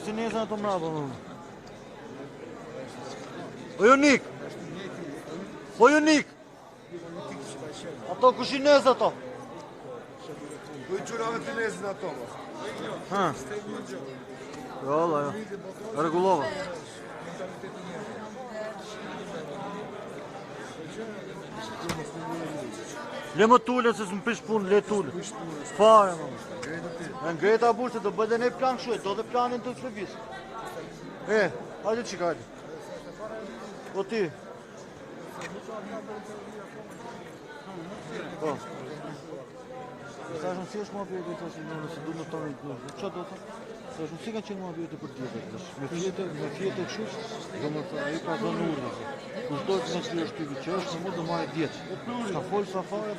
Si neza ato mrapa më. O Jonik! O Jonik! Ato kush i nez ato? Po I qurave të nezin ato, ma. Ha. Jo, da, jo. Regulova. Le më tulle se s'më pish punë, le tulle. Fare, më. Në ngreta burse do bëjë dhe ne plan kështu, do dhe planin të Klevis. Hajde qika, hajde. O ti. Po. Sa është si është mua bjete të si nëse du në tonë në në që do të? Sa është si ka qenë mua bjete për tjetër. Me fjetë e këshush, do më të aji ka dhënë urdhër. Kush do të nësli është tyvi që është, më do marrë djetë. Ka folë sa fare,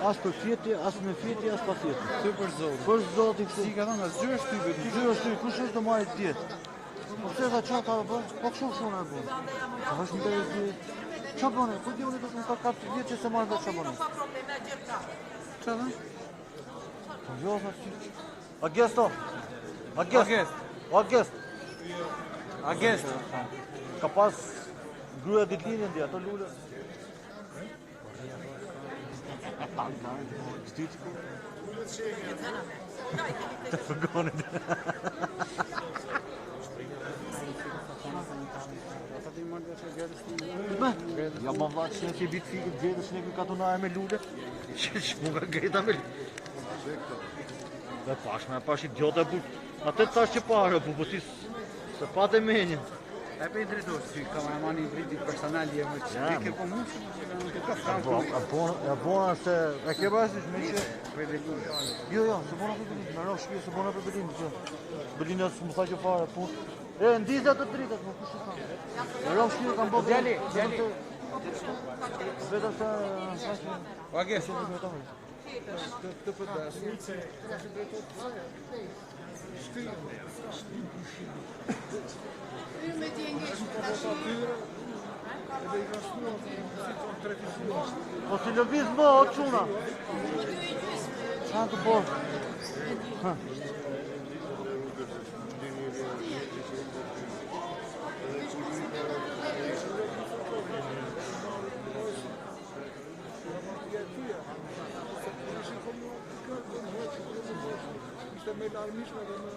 as për fjeti, as me fjeti, as pa fjeti. Ty për zotë. Për zotë i kështu. Si ka thonë, as gjyë është tyvi. Gjyë është tyvi, kush është do marrë djetë. Po pëse ka qa ka bërë, po kështu shumë e bërë. Ka është në të djetë. Qa bëne, po di unë të ka 4 vjetë që se marrë dhe qa bëne. Qa dhe? Po jo, sa që... Agesto! Agest! Ka pas gruja ditlinjen dhe ato lullë. Fërgonit. Ja ma vlaq që në që bitë fikë gjithë që në këtë katunaje me lullë që mu nga greta me lullë. Dhe pashme, pash idiota bu, atë të tash që pare bu, si se pate menjën. E për i drejtojë, që kameramani i vritit personali e më që ke po mund që në të franku. E bona se, e ke bashkë me që... Rebelin. Jo, se bona për Belin, me rrë shpje se bona për Belin, që Belin e së më tha që fare, pun. E, ndizja të dritat, më kushtë kam. Me rrë shpje kam bo... Djali. Vetëm se... Oke. Të përdasur. Me ti ngjesh Po si lëviz më, o quna. Qanë të borë. Ishte me larmishme dhe me...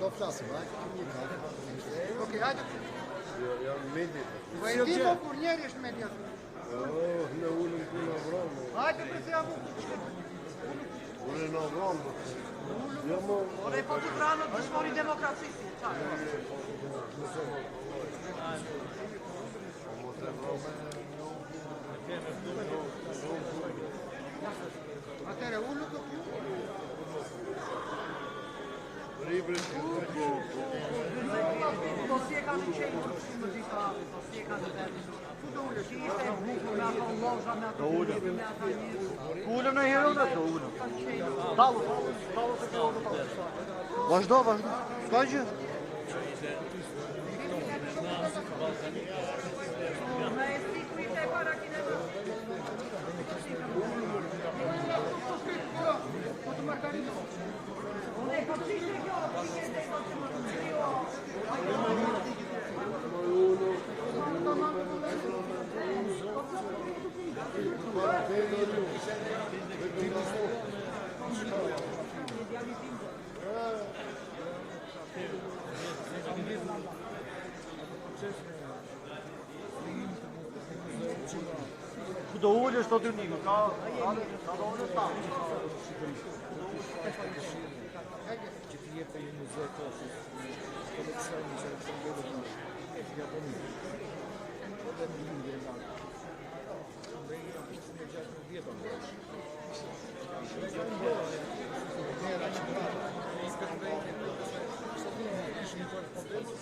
Do flasim, Okej, hajde. Ja, medi. Vajtimo kur njeri është media. Ne ulëm ku në vromë. Hajde për se jamu. Ulëm në vromë. Ja, mo... Ore po të pranë të shmori demokracisë. Atere, ullu të pju. Po si e ka të qenë që më dita, po si e ka të tërë. Ku të ullë, që ishte e bukur me ato loja, me ato njëri, me ato njëri. Ullëm në herë dhe të ullëm. Talë se kjo në talë. Vazhdo. Ska gjë? Me e si ku ishte e para kine të. Po të markarinë. Unë e ka të ishte kjo, të ishte e ka të më të kjo. Ku do ullë është të dy nikë, ka do ullë ta. Që të jetë një muzej Kosës, koleksioni që e përgjede në Japoni. Dhe në lindje e lakë. Dhe i ishtë në 16 vjetë në vërë. Nera që prarë, ishtë të vejtë, ishtë një korespondencë,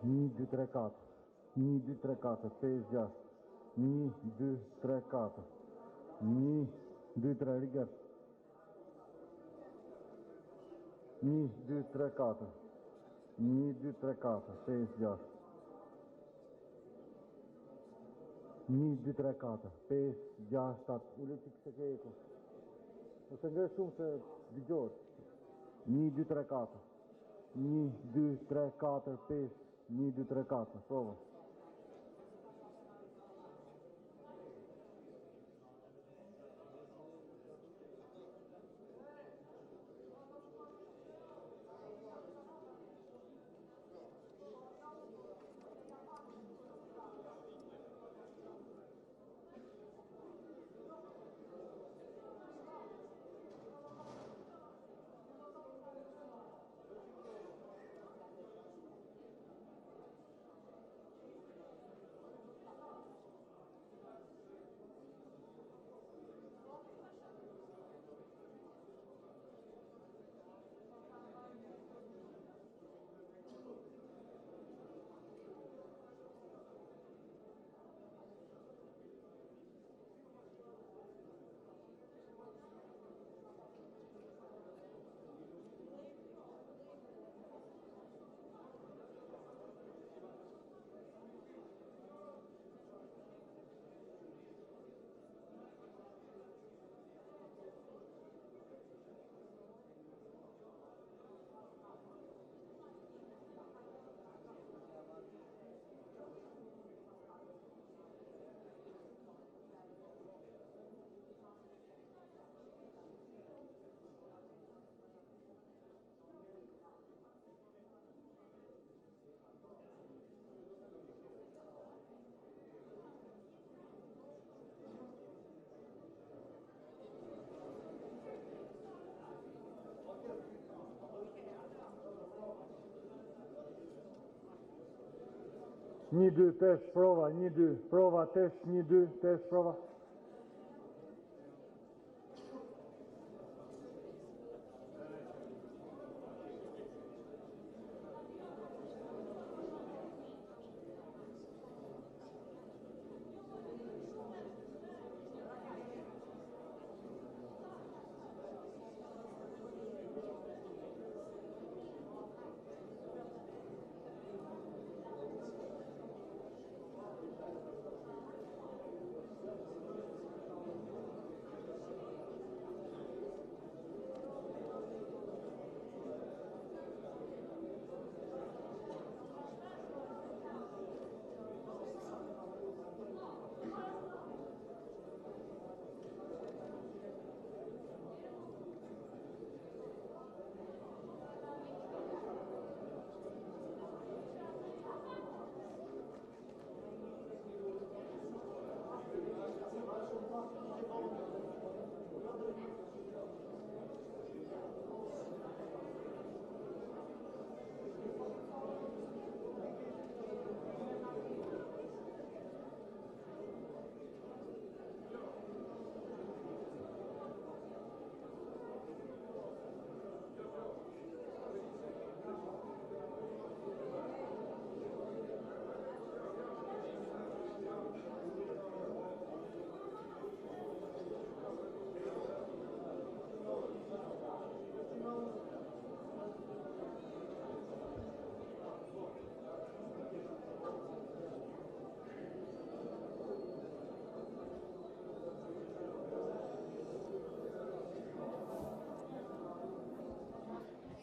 1, 2, 3, 4. 1, 2, 3, 4, 5, 6. 1, 2, 3, 4. 1, 2, 3, rigat. 1, 2, 3, 4. 1, 2, 3, 4, 5, 6. 1, 2, 3, 4, 5, 6, 7. Ule që këse ke eko. Nëse ngre shumë se dëgjohet. 1, 2, 3, 4. 1, 2, 3, 4, 5. 1, 2, 3, 4. Prova. Një, dy, test, prova, 1, 2, prova, test, 1, 2, test, prova.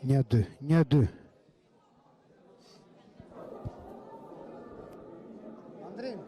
Një, dy, një, dy. Andrim.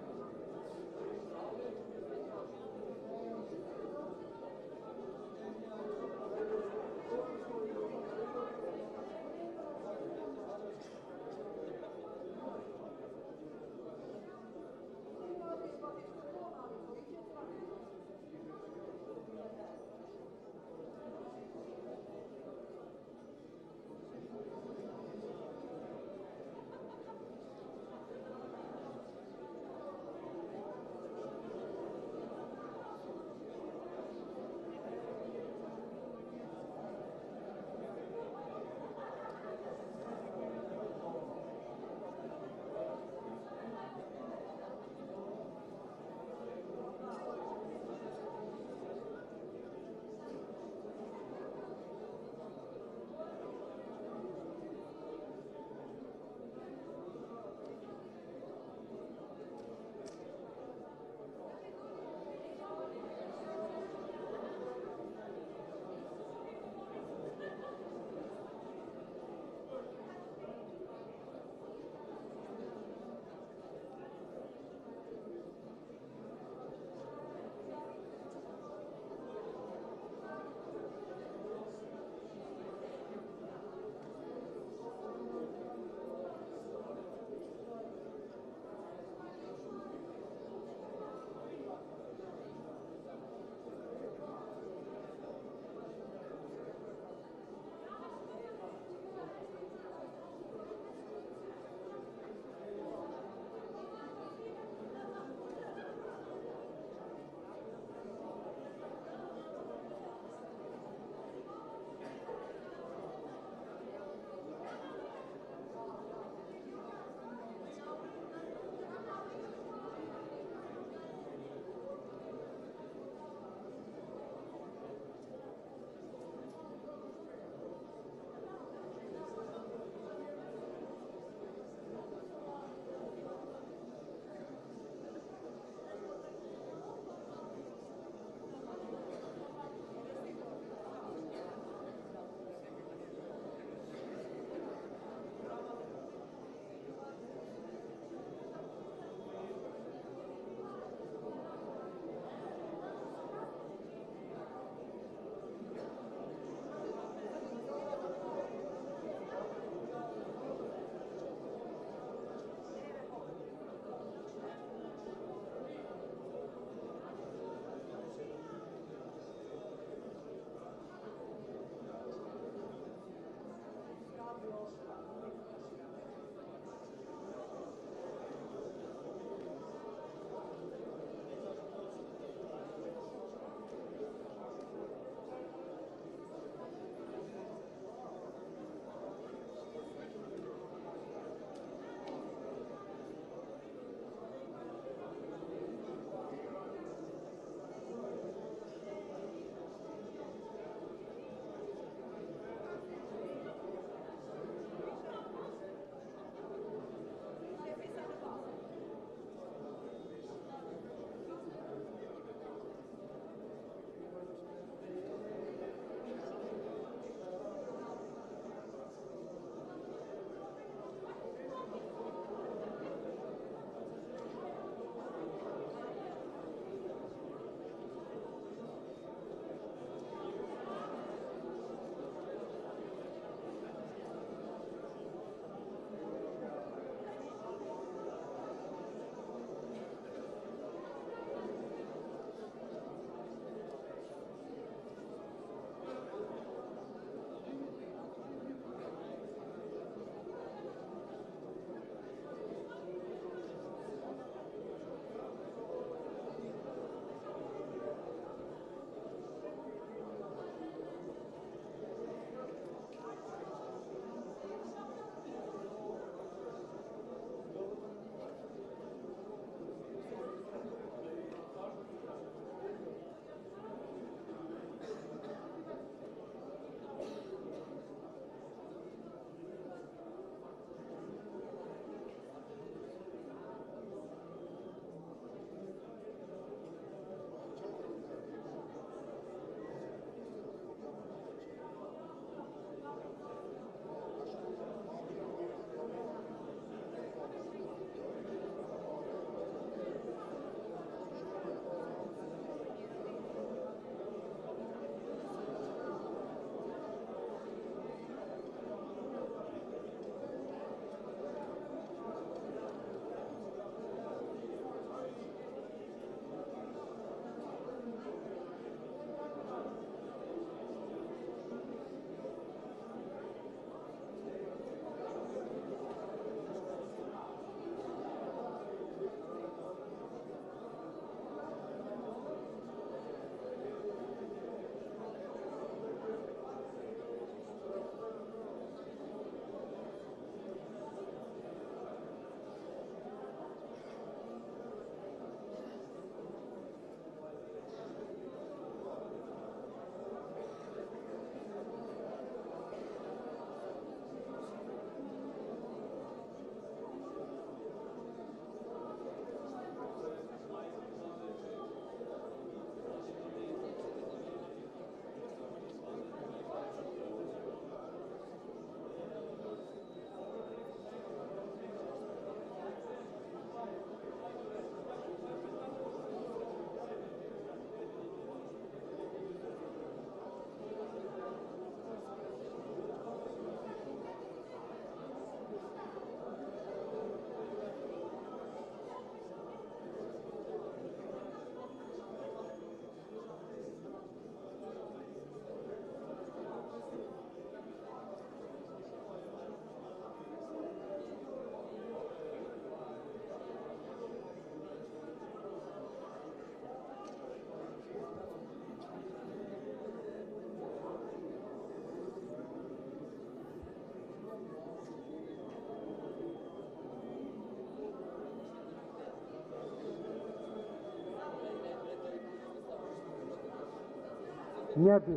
Njeti.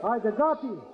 Hajde, gati!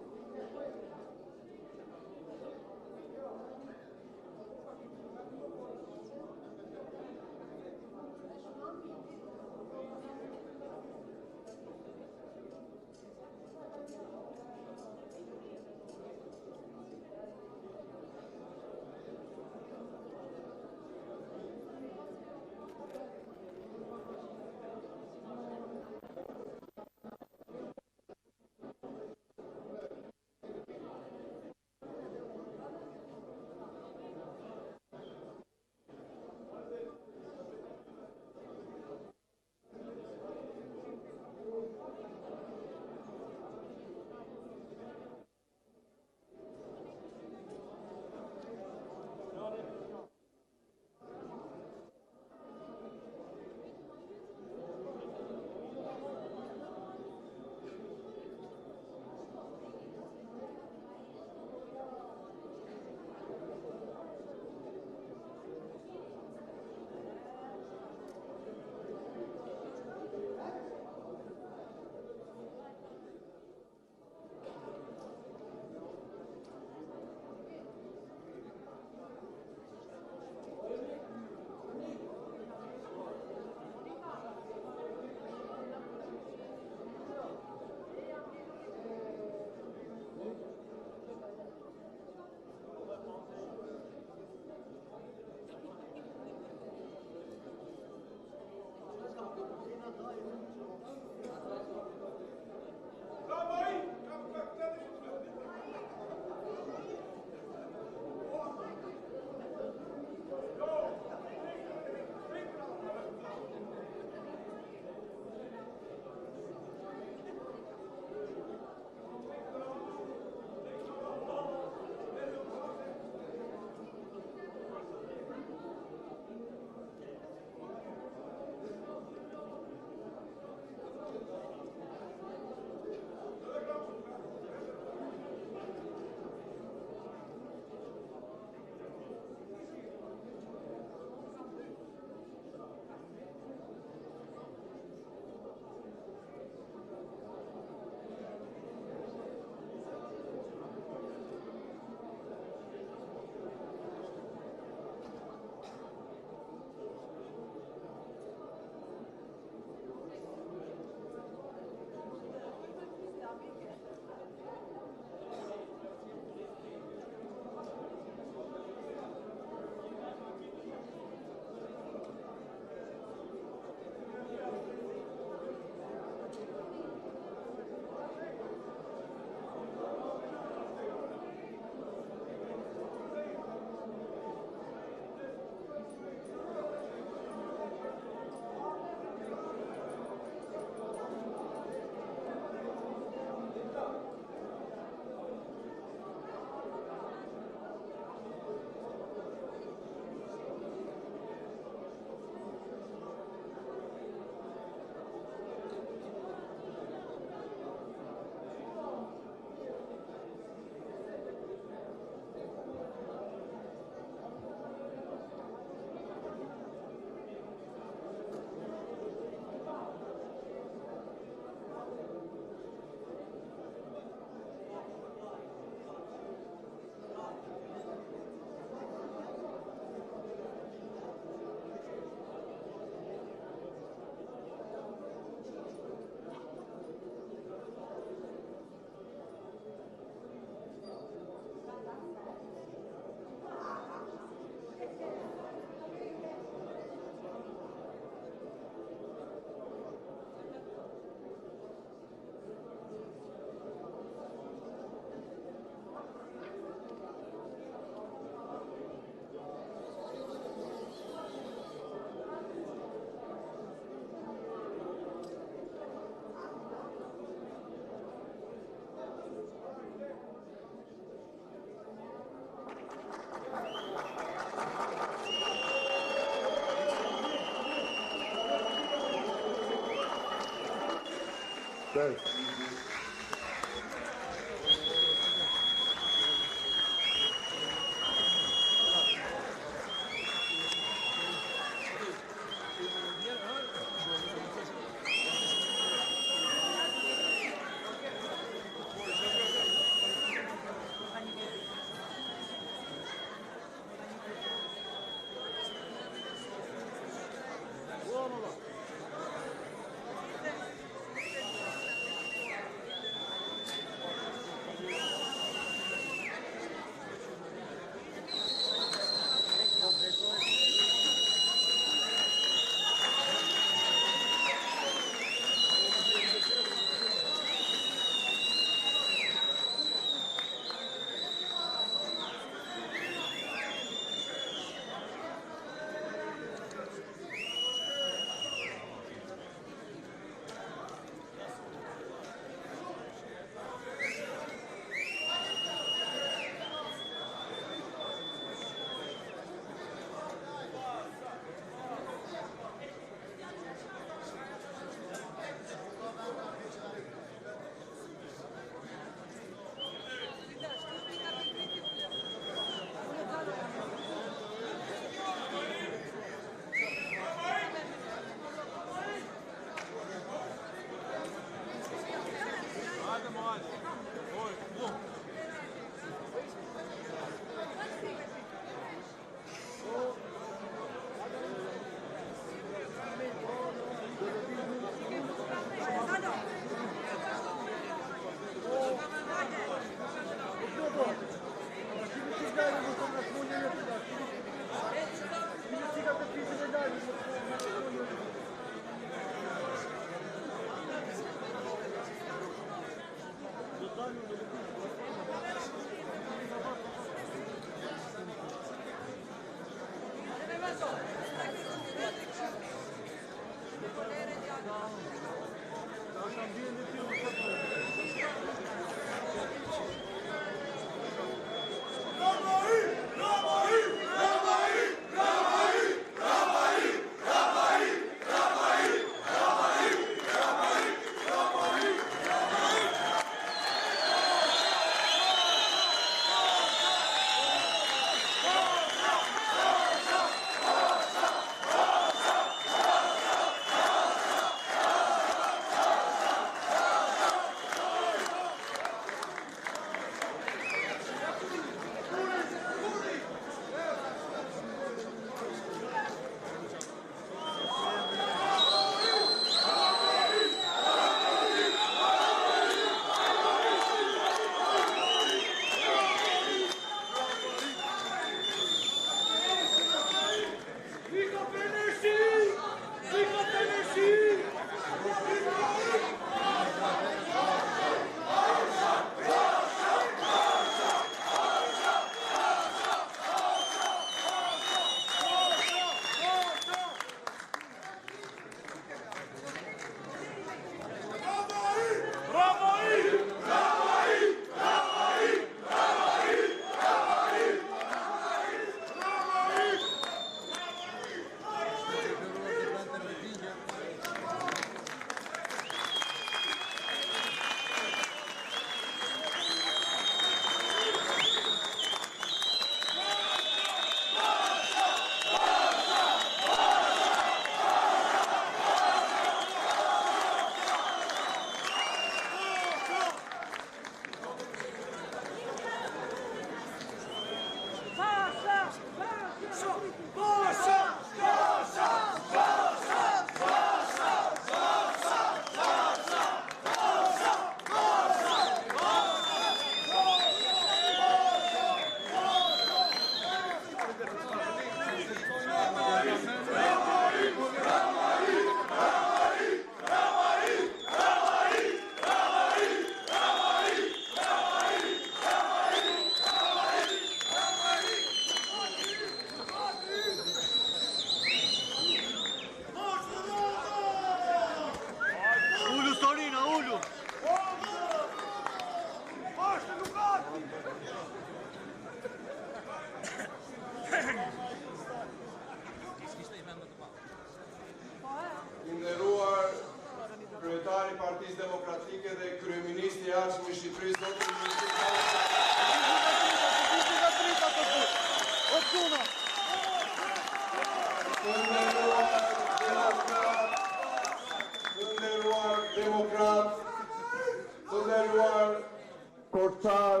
Korçar,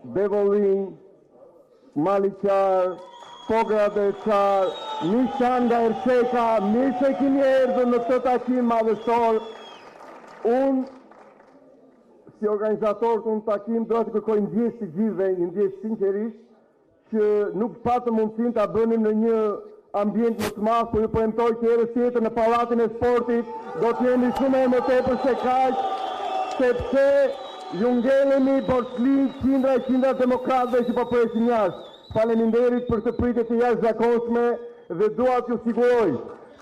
Bevollin, Maliqar, Pogra Dreçar, Nishan nga Ersheka, mirë se keni erdhur në këtë takim madhështor. Unë, si organizator të një takim, do të kërkoj ndjesë të gjithëve, një ndjesë sinqerisht, që nuk patë mundësin të bënim në një ambient më të madh, por ju premtoj që herës tjetër në pallatin e sportit do të jemi shumë më tepër se kaq, sepse ju ngelemi borxhlin qindra demokratëve që po presin jashtë. Faleminderit për të pritjet e jashtëzakonshme dhe dua t'ju siguroj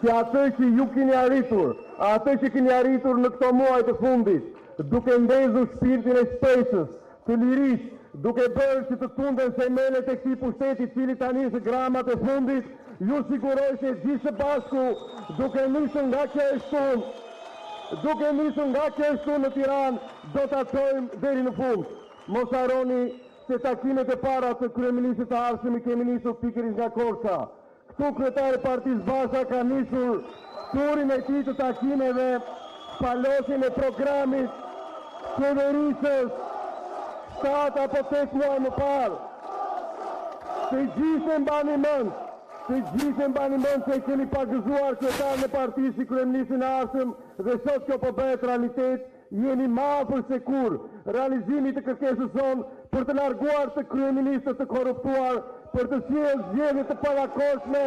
që atë që ju keni arritur, atë që keni arritur në këto muaj të fundit, duke ndezur shpirtin e shpresës, të lirisë, duke bërë që të tunden themelet e këtij pushteti, i cili tani është gramat e fundit, ju siguroj se gjithë së bashku, duke nisur nga kjo shtunë në Tiranë, do të atojmë deri në fund. Mos harroni se takimet e para të kryeministit të ardhshëm i kemi nisur pikërisht nga Korça. Këtu kryetari Partisë Basha ka nisur turin e tij të takimeve, palosjen e programit qeverisës 7 apo 8 muaj më parë. Të gjithë mbani mend se keni pagëzuar kryetarin e partisë si kryeministin e ardhshëm dhe sot kjo po bëhet realitet. Jeni më afër se kur realizimit të kërkesës sonë për të larguar të kryeministët të korruptuar, për të sjellë zgjedhje të parakoshme,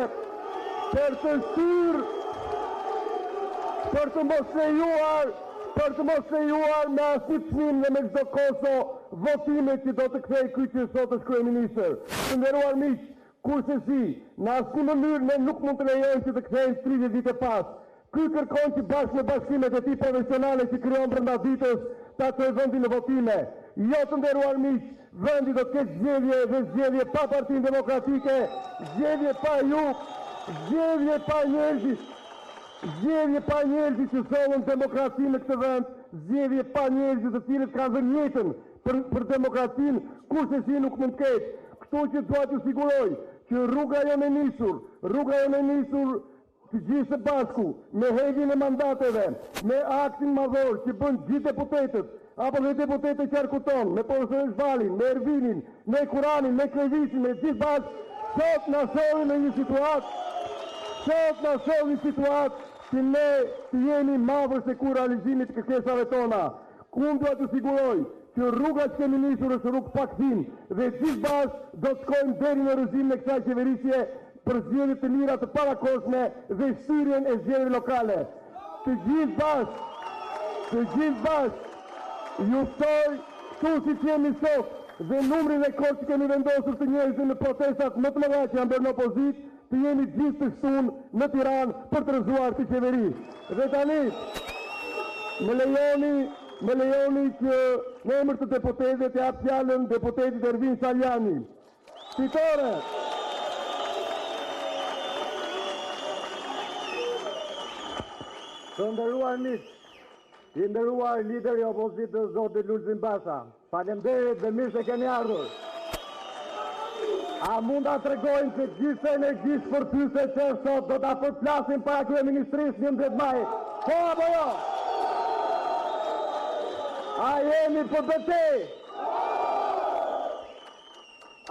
për të mos lejuar me asnjë çmim dhe me çdo kosto votimet që do të kthej ky që sot është kryeministër. Të nderuar miq, kurse si, në asnjë mënyrë ne nuk mund të lejojmë që të kthejmë 30 vite pas. Ky kërkon që bashkë me bashkimet e tij profesionale që krijon brenda ditës ta çojë vendin në votime. Jo, të nderuar miq, vendi do të ketë zgjedhje dhe zgjedhje pa Partinë Demokratike, zgjedhje pa ju, zgjedhje pa njerëzit që sollën demokracinë në këtë vend, zgjedhje pa njerëzit të cilët kanë dhënë jetën për demokracinë, kurse si nuk mund të ketë. Kështu që dua t'ju siguroj që rruga jonë e nisur të gjithë së bashku, me heqjen e mandateve, me aktin madhor që bën gjithë deputetët, apo dhe deputetët që arkuton, me Klevis Balliun, me Ervinin, me Kuranin, me Klevisin, me gjithë bashkë, sot na shohin në një situatë që ne të jemi madhër se kur realizimit të kërkesave tona. Unë dua t'ju siguroj që rruga që kemi nisur është rrugë pakthim dhe gjithë bashkë do të shkojmë deri në rrëzimin e kësaj qeverisje për zgjedhje të mira të parakoshme dhe shtirjen e zgjedhjeve lokale. Të gjithë bashkë, ju ftoj këtu siç jemi sot dhe numrin e kohë që kemi vendosur të njerëzve në protestat më të mëdha që janë bërë në opozitë, të jemi gjithë të shtunë në Tiranë për të rrëzuar këtë qeveri. Dhe tani, më lejoni që në emër të deputetëve të jap fjalën deputetit Edi Ramës. Fitore! Të nderuar miq, i nderuar lideri i opozitës zoti Lulzim Basha, faleminderit dhe mirë se keni ardhur. A mund ta tregojmë se gjithë energjisë fortyse që sot do ta përplasim para kryeministrisë 11 maj? Po apo jo? A jemi për betejë?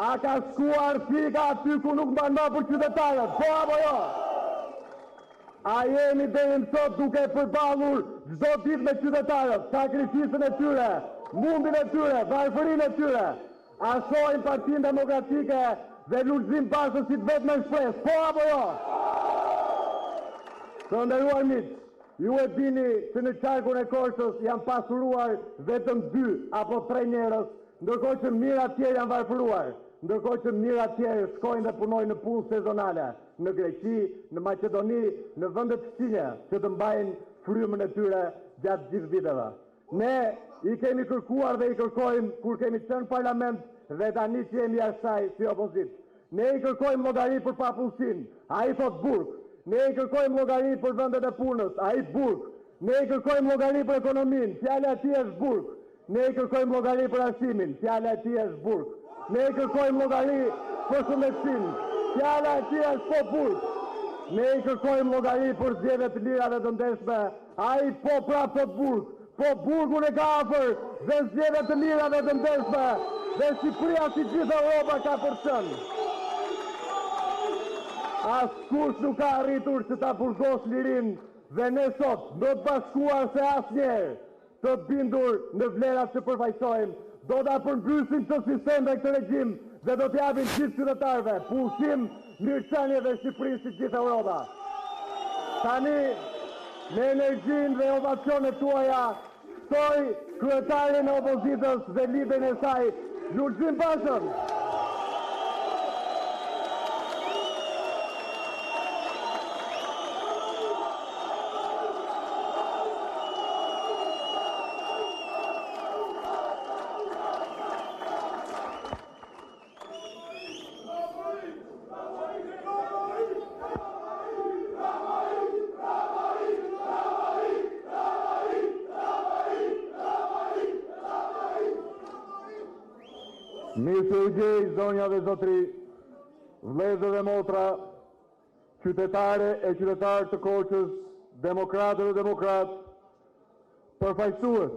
A ka shkuar fika aty ku nuk mban më për qytetarët? Po apo jo? A jemi deri më sot duke përballur çdo ditë me qytetarët, sakrificën e tyre, mundin e tyre, varfërinë e tyre. A shohim Partinë Demokratike dhe Lulzim Basha si të vetëm shpresë, po apo jo? Të nderuar miq, ju e dini se në qarkun e Korçës janë pasuruar vetëm 2 apo 3 njerëz, ndërkohë që mijëra të tjerë janë varfëruar. Ndërkohë që mijëra të tjerë shkojnë dhe punojnë në punë sezonale, në Greqi, në Maqedoni, në vende të këqija që të mbajnë frymën e tyre gjatë gjithë viteve. Ne i kemi kërkuar dhe i kërkojmë kur kemi qenë në parlament dhe tani që jemi jashtë saj si opozitë. Ne i kërkojmë llogari për papunësinë, ai thot burg. Ne i kërkojmë llogari për vendet e punës, ai burg. Ne i kërkojmë llogari për ekonominë, fjala e tij është burg. Ne i kërkojmë llogari për arsimin, fjala e tij është burg. Ne i kërkojmë llogari për përshëndetjen, fjala e tij është po burg. Ne i kërkojmë llogari për zgjedhje të lira dhe të ndershme, ai po prapë thot burg. po burgun e ka afër dhe zgjedhje të mira dhe të ndershme dhe Shqipëria si gjithë Europa ka përcjell. Askush nuk ka arritur që ta burgos lirin dhe ne sot do të bashkuar se asnjëherë të bindur në vlerat që përfaqësojmë, do ta përmbysim këtë sistem dhe këtë regjim dhe do t'japim gjithë qytetarëve pushim, mirëqenie dhe Shqipërinë si gjithë Europa. Tani, me energjinë dhe ovacionet tuaja, ftoj kryetarin e opozitës dhe lideren e saj, Lulzim Bashën. Mirë se u gjej, zonja dhe zotri, vëllezër dhe motra, qytetare e qytetarë të Korçës, demokratë dhe demokrat, përfaqësues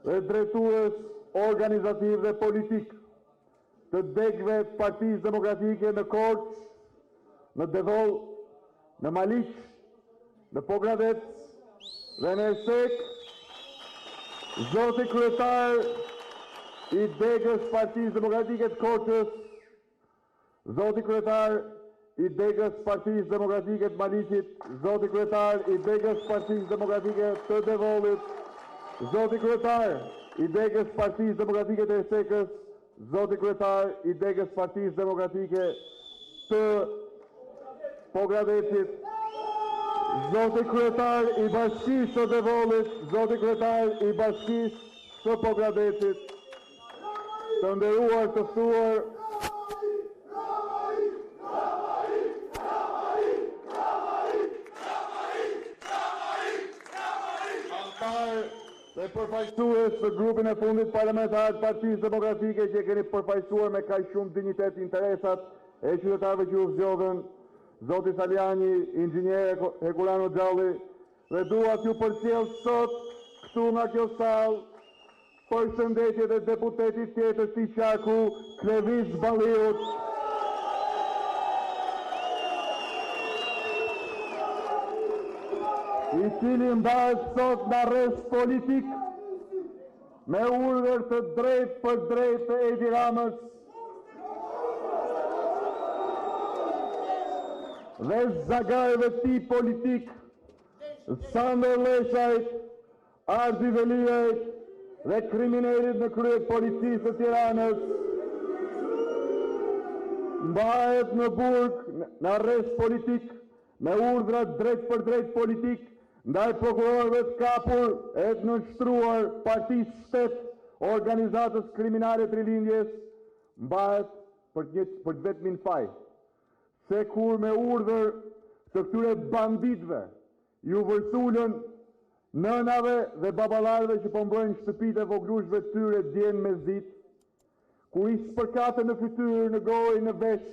dhe drejtues organizativ dhe politik të degëve të Partisë Demokratike në Korçë, në Devoll, në Maliq, në Pogradec dhe në Ersek, zoti kryetar i degës Partisë Demokratike të Korçës, zoti kryetar i degës Partisë Demokratike të Maliqit, zoti kryetar i degës Partisë Demokratike të Devollit, zoti kryetar i degës Partisë Demokratike të Ersekës, zoti kryetar i degës Partisë Demokratike të Pogradecit, zoti kryetar i Bashkisë të Devollit, zoti kryetar i Bashkisë të Pogradecit, të nderuar të ftuar, antar dhe përfaqësues të grupin e fundit parlamentar të Partisë Demokratike që keni përfaqësuar me kaq shumë dinjitet interesat e qytetarëve që u zgjodhen, zoti Saliani, inxhinier Hekulano Gjalli, dhe dua t'ju përcjell sot këtu nga kjo sallë përshëndetjet e deputetit tjetër të qarku, Klevis Balliu, i cili mbahet sot në arrest politik me urdhër të drejtpërdrejtë të Edi Ramës dhe zagarëve të tij politik, Sandër Lleshaj, Ardi Veliu dhe kriminelit në krye të Policisë të Tiranës, mbahet në burg në arrest politik me urdhra drejtpërdrejtë politik ndaj prokurorëve të kapur e të nënshtruar Partisë Shtet, organizatës kriminale të rilindjes, mbahet për vetmin faj se kur me urdhër të këtyre banditëve ju vërsulën nënave dhe babalarëve që po mbrojnë shtëpitë e voglushve të tyre djen me zit, ku i spërkatën në fytyrë, në gojë, në vesh,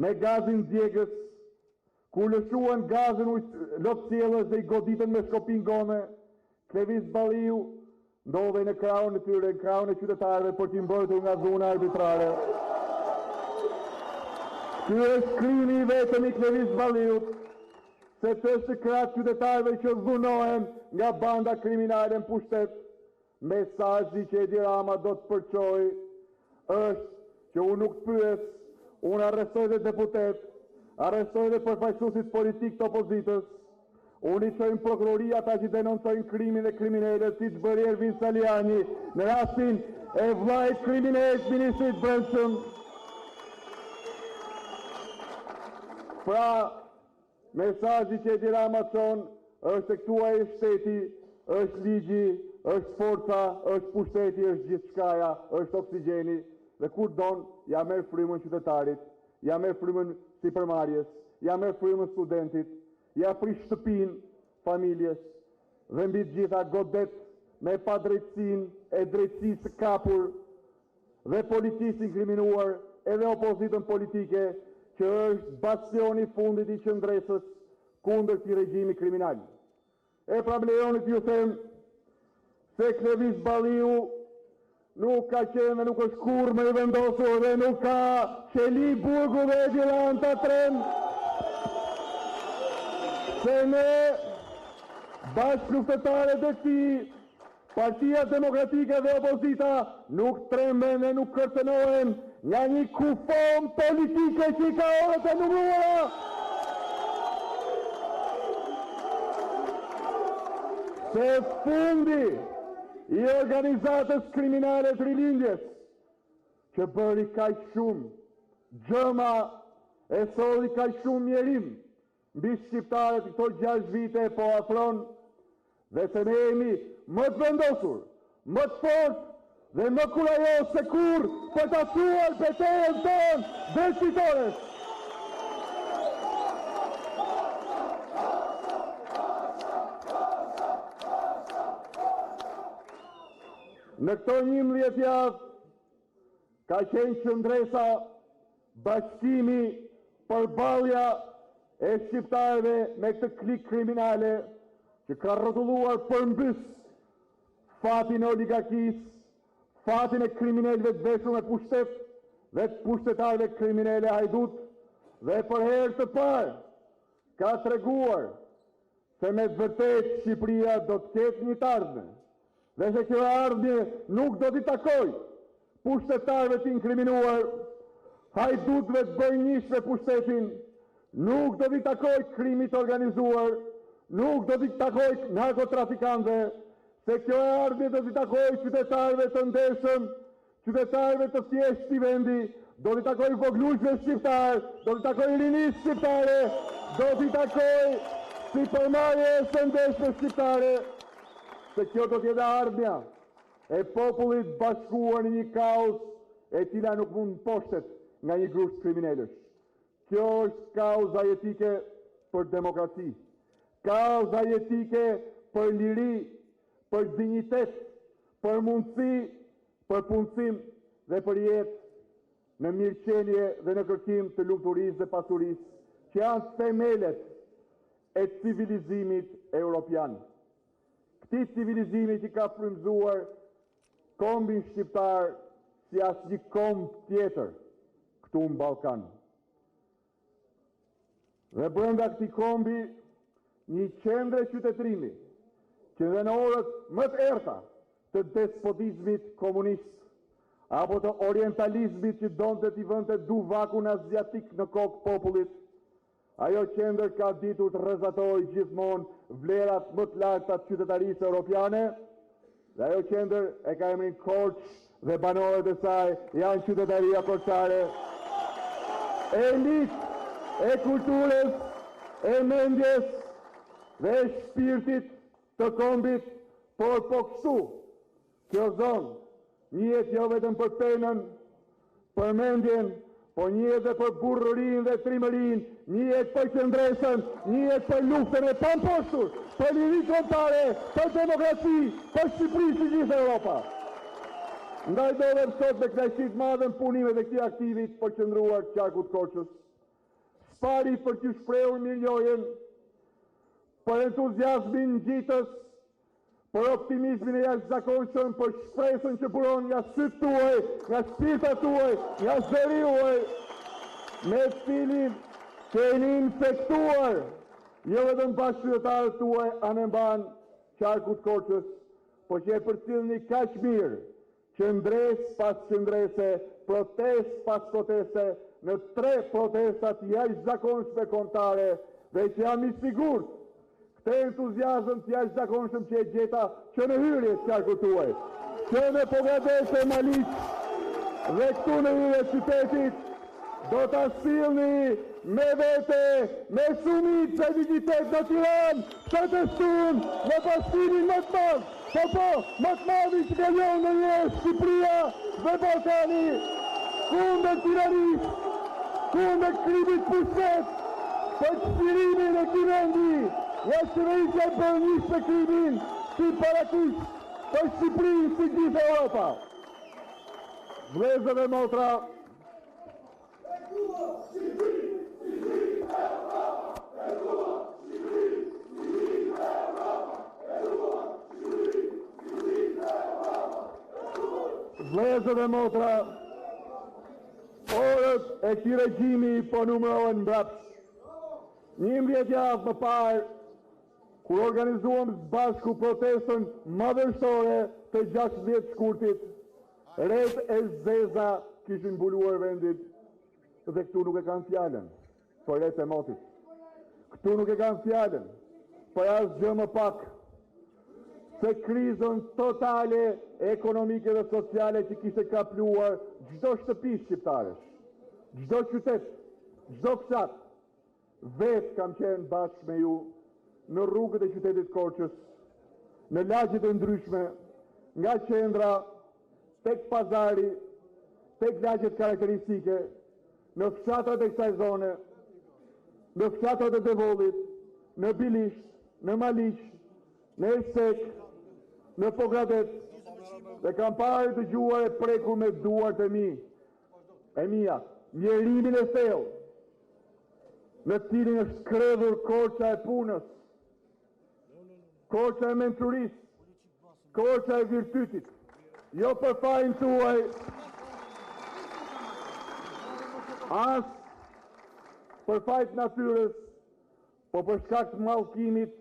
me gazin djegës, ku lëshuan gazin lopësjellës dhe i goditën me shkopin gome, Klevis Balliu ndodhej në kraun e tyre, në kraun e qytetarëve për t'i mbrojtur nga zona arbitrare. Ky është krimi i vetëm i Klevis Balliut, se të është krah qytetarëve që dhunohen nga banda kriminale në pushtet. Mesazhi që Edi Rama do të përçojë është që unë nuk pyes, unë arrestoj dhe deputet, arrestoj dhe përfaqësuesit politik të opozitës, unë i çojmë prokurori ata që denoncojnë krimin dhe kriminelit, siç bëri Ervin Saliani në rastin e vllait kriminelit ministrit brendshëm. Pra, mesazhi që Edi Rama çon është këtu ai shteti, është ligji, është forca, është pushteti, është gjithçkaja, është oksigjeni, dhe kur don ja merr frymën qytetarit, ja merr frymën sipërmarrjes, ja merr frymën studentit, ja prish shtëpinë familjes dhe mbi të gjitha godet me padrejtësinë e drejtësisë së kapur dhe policisë inkriminuar edhe opozitën politike që është bastioni i fundit i qendresës kundër këtij regjimi kriminal. E pra me lejoni t'ju them se Klevis Balliu nuk ka qenë dhe nuk është kur më i vendosur dhe nuk ka qeli, burgu dhe Edi Ramës të trembë, se ne bashkë luftëtarët e këtij, Partisë Demokratike dhe opozita nuk tremben dhe nuk kërcënohen nga një kufon politike që i ka orët e numruara. Se fundi i organizatës kriminale të rilindjes, që bëri kaq shumë gjëma e solli kaq shumë mjerim mbi shqiptarët këto 6 vite po afron, dhe se ne jemi më të vendosur, më të fort dhe më kurajos se kur për të thuar betejën tonë dëshmitores. Në këto 11 javë ka qenë qëndresa bashkimi përballja e shqiptarëve me këtë klik kriminale që ka rrotulluar përmbys fatin e oligarkisë, fatin e kriminelëve të veshur me pushtet dhe të pushtetarëve kriminele hajdut, dhe për herë të parë ka treguar se me të vërtetë Shqipëria do të ketë një të ardhme, dhe se kjo ardhmje nuk do t'i takoj pushtetarëve të inkriminuar, hajdutëve të bëjnjishtë me pushtetin, nuk do t'i takoj krimit organizuar, nuk do t'i takoj narkotrafikantëve, se kjo ardhmje do t'i takoj qytetarëve të ndeshëm, qytetarëve të thjeshtë i vendi, do t'i takoj voglueshve shqiptar, do t'i takoj rinisë shqiptare, do t'i takoj si përmarrje së ndeshme shqiptare, se kjo do t'jetë ardhmja e popullit bashkuar në një kauzë e cila nuk mund poshtet nga një grup kriminalësh. Kjo është kauza jetike për demokraci, kauza jetike për liri, për dignitet, për mundësi, për punësim dhe për jetë në mirëqenie dhe në kërkim të lumturisë dhe pasurisë, që janë themelet e civilizimit europian. Këtij civilizimi që ka frymëzuar kombin shqiptar si asnjë komb tjetër këtu në Ballkan. Dhe brenda këtij kombi një qendre qytetërimi që dhe në orët më të errta të despotizmit komunist apo të orientalizmit që donte t'i vënte duvakun aziatik në kokë popullit, ajo qendër ka ditur të rrezatoj gjithmonë vlerat më të larta të qytetarisë europiane, dhe ajo qendër e ka emrin Korçë dhe banorët e saj janë qytetaria korçare. Elitë e kulturës, e mendjes dhe e shpirtit të kombit, por po kështu, kjo zonë, njihet jo vetëm për penën, për mendjen, po njihet dhe për burrërinë dhe trimërinë, njihet për qëndresën, njihet për luftën e pamposhtur, për liri kombëtare, për demokraci, për Shqipëri si gjithë Europa. Ndaj dodhem sot me kënaqësi të madhe në punimet e këtij aktivi të përqendruar qarku të Korçës. Spari për t'ju shprehur mirënjohjen, për entuziazmin ngjitës, për optimizmin e jashtëzakonshëm, për shpresën që buron nga sytë tuaj, nga shpirtat tuaj, nga zëri juaj, me cilin keni infektuar, jo vetëm bashkëqytetarët tuaj anë qarku të Korçës, por që e përcjellni kaq mirë, qëndresë pas qëndrese, protestë pas proteste, në 3 protestat jashtëzakonshme kombëtare, dhe që jam i sigurt këtë entuziazëm të jashtëzakonshëm që e gjeta që në hyrje të qarkut tuaj, që në Pogadeshe Maliq dhe këtu në hyrje të qytetit, do ta sillni me vete, me shumicë e dignitet në Tiranë, të testuan në pastimin më të madh, më të madh që ka lënë në një Shqipëria dhe Ballkani, kundër tiranisë, kundër krimit pushtet, për çlirimin e këtij vendi. Ja Shqipëria e bërë me krimin si parakush për Shqipërinë si gjithë Europa. Vëllezër dhe motra, Vëllezër dhe motra, orët e këtij regjimi po numërohen mbrapsht. 11 javë më parë, kur organizuam së bashku protestën madhështore të 16 shkurtit, rreth e zeza kishin mbuluar vendit dhe këtu nuk e kanë fjalën për rreth e motit. Këtu nuk e kanë fjalën për asgjë më pak se krizën totale ekonomike dhe sociale që kishte kapluar çdo shtëpi shqiptaresh, çdo qytet, çdo fshat. Vetë kam qenë bashkë me ju në rrugët e qytetit Korçës, në lagjet e ndryshme, nga qendra, tek pazari, tek lagjet karakteristike, në fshatrat e kësaj zone, në fshatrat e Devollit, në Bilisht, në Malish, në Ersek, në Pogradet, dhe kam parë dëgjuar e prekur me duart e mia, mjerimin e thellë, në cilin është kredhur Korça e punës, Korça e mençurisë, Korça e virtytit, jo për fajin tuaj, as për fajt natyrës, po për shkak të mallkimit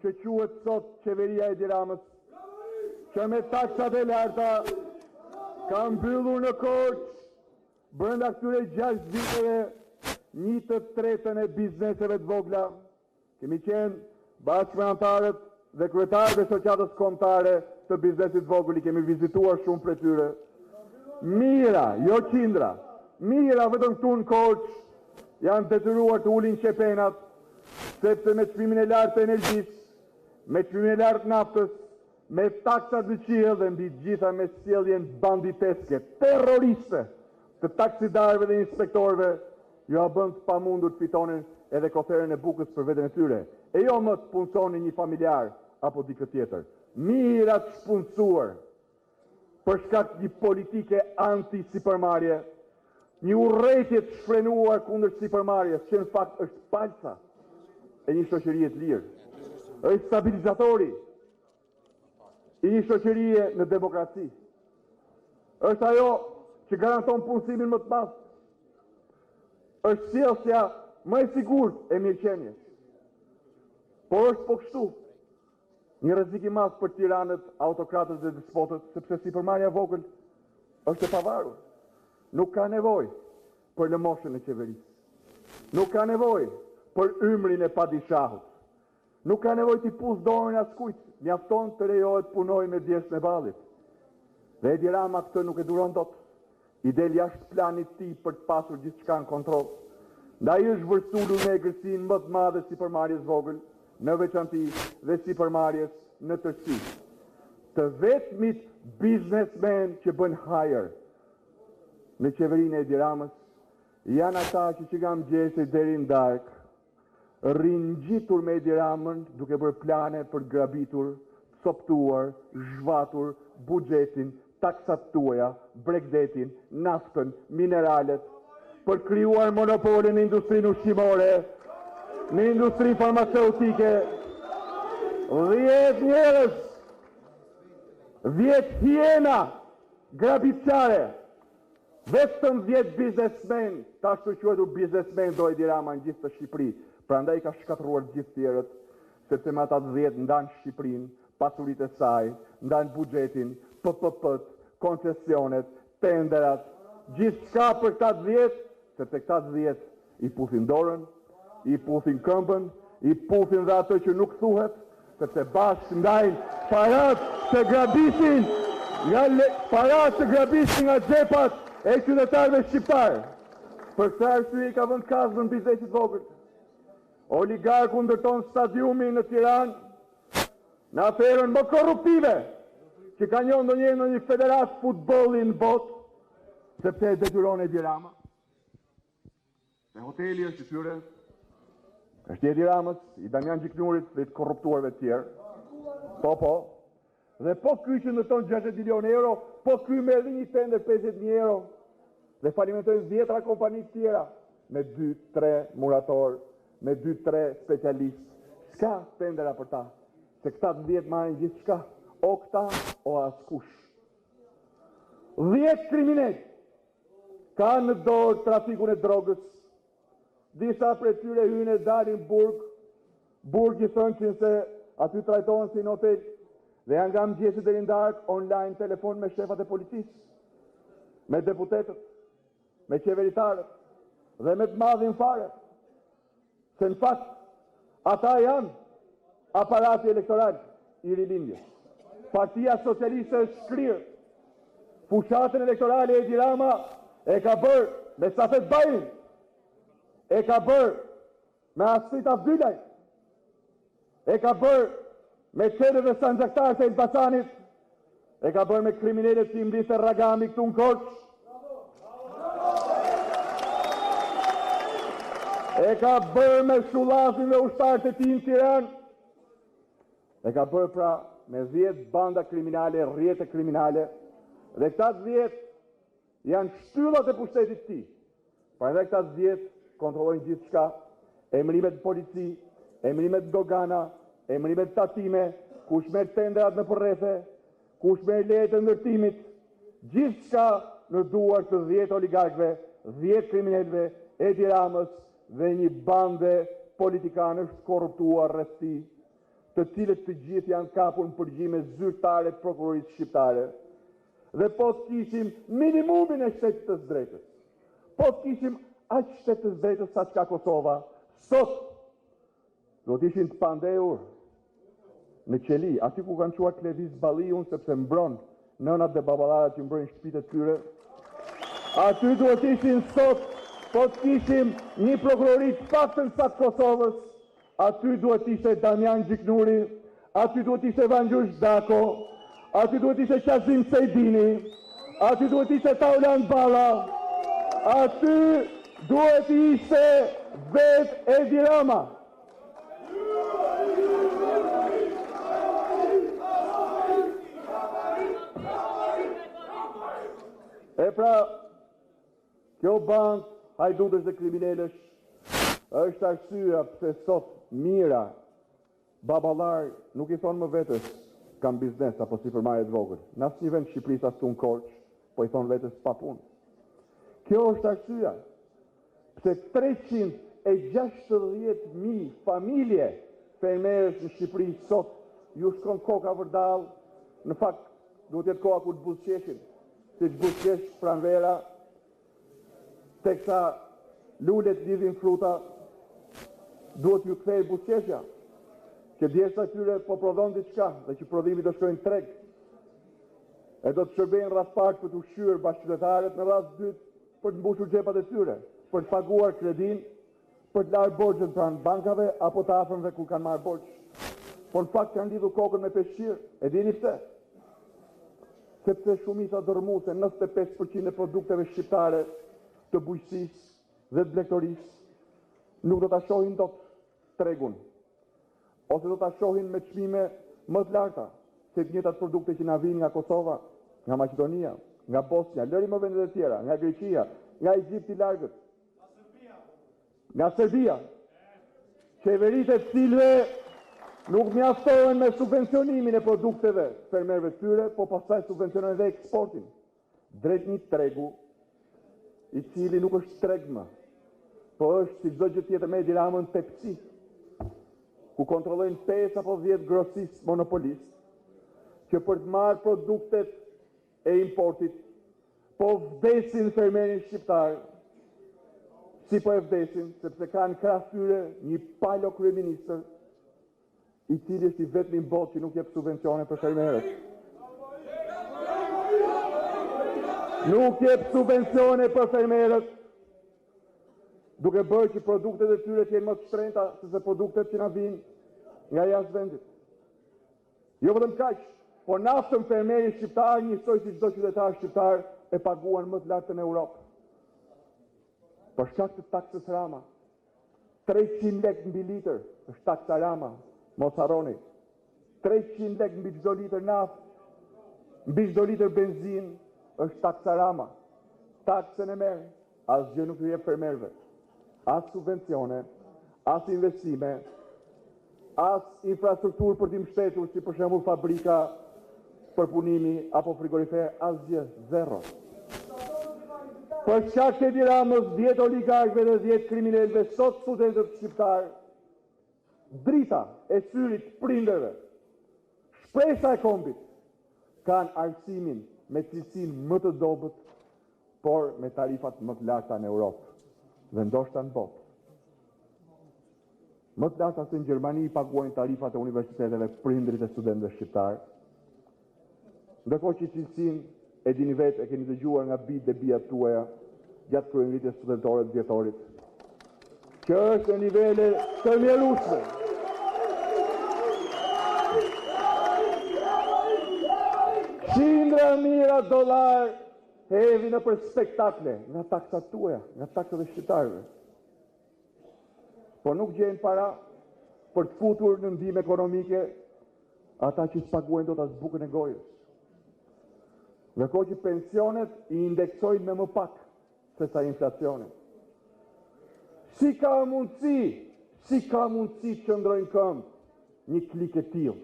që quhet sot qeveria e Edi Ramës, që me taksat e larta ka mbyllur në Korçë brenda këtyre 6 viteve 1/3 e bizneseve të vogla. Kemi qenë bashkë me antarët dhe kryetarët e shoqatës kombëtare të biznesit vogël, i kemi vizituar shumë prej tyre. Mira, jo qindra, mira vetëm këtu në Korçë janë detyruar të ulin qepenat, sepse me çmimin e lartë të energjisë, me çmimin e lartë të naftës, me taksat në qiell dhe mbi gjitha me sjelljen banditeske, terroriste të taksidarëve dhe inspektorëve, ju a bën të pamundur të fitonin edhe koferën e bukës për veten e tyre, e jo më të punësonin një familjar apo dikë tjetër. Mira të shpunësuar për shkak një politike anti-sipërmarrje, një urrëtie të shfrenuar kundër sipërmarrjes, që në fakt është palca e një shoqërie të lirë, është stabilizatori i një shoqërie në demokraci, është ajo që garanton punësimin më të madh, është sjellja më e sigurt e mirëqenies. Por është po kështu një rrezik i madh për tiranët, autokratët dhe despotët, sepse sipërmarrja vogël është e pavarur. Nuk ka nevojë për lëmoshën e qeverisë. Nuk ka nevojë për ymrin e padishahut. Nuk ka nevojë t'i pus dorën askujt, mjafton të lejohet punoj me djeshtën e ballit. Dhe Edi Rama këtë nuk e duron dot. I del jashtë planit të tij për të pasur gjithçka në kontroll. Ndaj është vërsulur me egërsinë më të madhe sipërmarrjes vogël, në veçanti dhe sipërmarrjes në tërësi. Të vetmit biznesmen që bën hajër në qeverinë e Edi Ramës janë ata që nga mëngjesi deri në darkë rrinë ngjitur me Edi Ramën duke bërë plane për grabitur, coptuar, zhvatur buxhetin, taksat tuaja, bregdetin, naftën, mineralet, për krijuar monopole në industrinë ushqimore, në industri farmaceutike. 10 njerëz, 10 hiena grabitçare, vetëm 10 biznesmen, ta ashtu quhetur biznesmen do Edi Rama në gjithë të Shqipëri. Prandaj ka shkatëruar gjithë tjerët, sepse me ata 10 ndan Shqipërinë, pasuritë e saj, ndan buxhetin, PPP-t, koncesionet, tenderat, gjithçka për këta 10, sepse këta 10 i puthin dorën, i puthin këmbën, i puthin dhe ato që nuk thuhet, sepse bashkë ndajnë parat të grabisin nga xhepat e qytetarëve shqiptarë. Për këtë arsye i ka vënë kazën biznesit vogël. Oligarku ndërton stadiumin në Tiranë në aferën më korruptive që ka njohur ndonjëherë në një federat futbolli në botë, sepse e detyron Edi Rama. Dhe hoteli është i tyre, është i Edi Ramës, i Damian Gjiknurit dhe të korruptuarve të tjerë. Po. Dhe po ky që ndërton 60 milion euro, po ky merr një tender 50.000 euro dhe falimentojnë 10 kompani të tjera me 2-3 murator, me 2-3 specialistë. S'ka tendera për ta, se këta 10 marrin gjithçka, o këta o askush. 10 kriminal kanë në dorë trafikun e drogës. Disa prej tyre hyjnë e dalin burg i thënë që se aty trajtohen si në hotel dhe janë nga mëngjesi deri në darkë online telefon me shefat e policisë, me deputetët, me qeveritarët dhe me të madhin fare. Se në fakt ata janë aparati elektoral i rilindjes. Partia Socialiste është shkrirë. Fushatën elektorale e Edi Rama e ka bërë me Sandër Lleshaj, e ka bërë me Ardi Veliu, e ka bërë me qeli dhe sanxaktarët e Elbasanit, e ka bërë me kriminelit që i mbliste Ragami këtu në Korçë, e ka bërë me shullafin dhe ushtarët e tij në Tiranë, e ka bërë pra me 10 banda kriminale, rrjete kriminale, dhe këta 10 janë shtyllat e pushtetit të tij. Prandaj këta 10 kontrollojnë gjithçka, emërimet polici, emërimet dogana, emërimet tatime, kush merr tendrat në përrethe, kush merr lejet e ndërtimit, gjithçka në duar të 10 oligarkëve, 10 kriminalëve, Edi Ramës dhe një bande politikanësh korruptuar rreth tij, të cilët të gjithë janë kapur në përgjime zyrtare të prokurorisë shqiptare. Dhe po të kishim minimumin e shtetit të drejtës, po të kishim aq shtetit të drejtës sa që ka Kosova, sot do të ishin të pandehur në qeli, aty ku kanë quar Klevis Balliun sepse mbron nënat dhe baballarët që mbrojnë shtëpitë e tyre. Aty duhet ishin sot, po të kishim një prokurori të paktën sa të Kosovës, aty duhet ishte Damian Gjiknuri, aty duhet ishte Vangjus Dako, aty duhet ishte Qazim Sejdini, aty duhet ishte Taulan Balla, aty duhet ishte vet Edi Rama. E pra, kjo band hajdutësh dhe kriminalësh është arsyeja pse sot mira baballar nuk i thonë më vetës kam biznes apo sipërmarrje të vogël. Në asnjë vend Shqipërisë as në Korçë, po i thonë vetës pa punë. Kjo është arsyeja pse 360.000 familje fermerësh në Shqipëri sot ju shkon koka vërdall, në fakt duhet jetë koha kur të buzëqeshin, si që buzëqesh pranvera, teksa lulet lidhin fruta, duhet ju kthej buzëqeshja, që djeshta tyre po prodhon diçka dhe që prodhimi do shkojnë treg, e do të shërbejnë rast parë për të ushqyer bashkëqytetarët, në rast dytë për të mbushur xhepat e tyre, për të paguar kredin, për të larë borxhet pranë bankave apo të afërmve ku kanë marrë borxh. Por në fakt kanë lidhur kokën me peshqir, e dini pse? Sepse shumica dërmuese, 95% e produkteve shqiptare të bujqësisë dhe të blegtorisë nuk do ta shohin dot tregun, ose do ta shohin me çmime më të larta se të njëjtat produkte që na vijnë nga Kosova, nga Maqedonia, nga Bosnia, lëri më vendet e tjera, nga Greqia, nga Egjipti i largët, nga Serbia. Qeveritë e cilëve nuk mjaftohen me subvencionimin e produkteve fermerëve të tyre, po pastaj subvencionojnë dhe eksportin. Drejt një tregu, i cili nuk është treg më, po është si çdo gjë tjetër me Edi Ramën tepsi, ku kontrollojnë 5 apo 10 grosistë monopolistë, që për të marrë produktet e importit, po vdesin fermerin shqiptar, si po e vdesin, sepse kanë krah tyre një palo kryeministër, i cili është i vetmi në botë që nuk jep subvencione për fermerët. Nuk jep subvencione për fermerët, duke bërë që produktet e tyre të jenë më të shtrenjta se produktet që na vijnë nga jashtë vendit. Jo vetëm kaq, por naftën fermeri shqiptar njësoj si çdo qytetar shqiptar e paguan më të lartë në Europë. Për shkak të taksës Rama, 300 lek mbi litër është taksa Rama, mos harroni. 300 lek mbi çdo litër naftë, mbi çdo litër benzinë është taksa Rama. Taksën e merr, asgjë nuk i jep fermerëve. As subvencione, as investime, as infrastrukturë për t'i mbështetur, si për shembull fabrika përpunimi apo frigorifer, asgjë, zero. Për shkak të Edi Ramës, 10 oligarkëve dhe 10 kriminelëve, sot studentët shqiptarë, drita e syrit prindërve, shpresa e kombit, kanë arsimin me cilësinë më të dobët, por me tarifat më të larta në Europë dhe ndoshta në botë. Më të larta se në Gjermani paguajnë tarifat e universiteteve prindrit e studentëve shqiptarë, ndërkohë që cilësinë e dini vetë e keni dëgjuar nga bijtë dhe bijat tuaja gjatë kryengritjes studentore të vjetorit, që është në nivele të mjerueshme. Qindra mijëra dollar hedhin në për spektakle nga taksat tuaja, nga taksat e shqiptarëve. Po nuk gjejnë para për të futur në ndihmë ekonomike ata që s'paguajnë dot as bukën e gojës. Ndërkohë që pensionet i indeksojnë me më pak se sa inflacioni. Si ka mundësi të qëndrojnë këmbë një klik e tillë?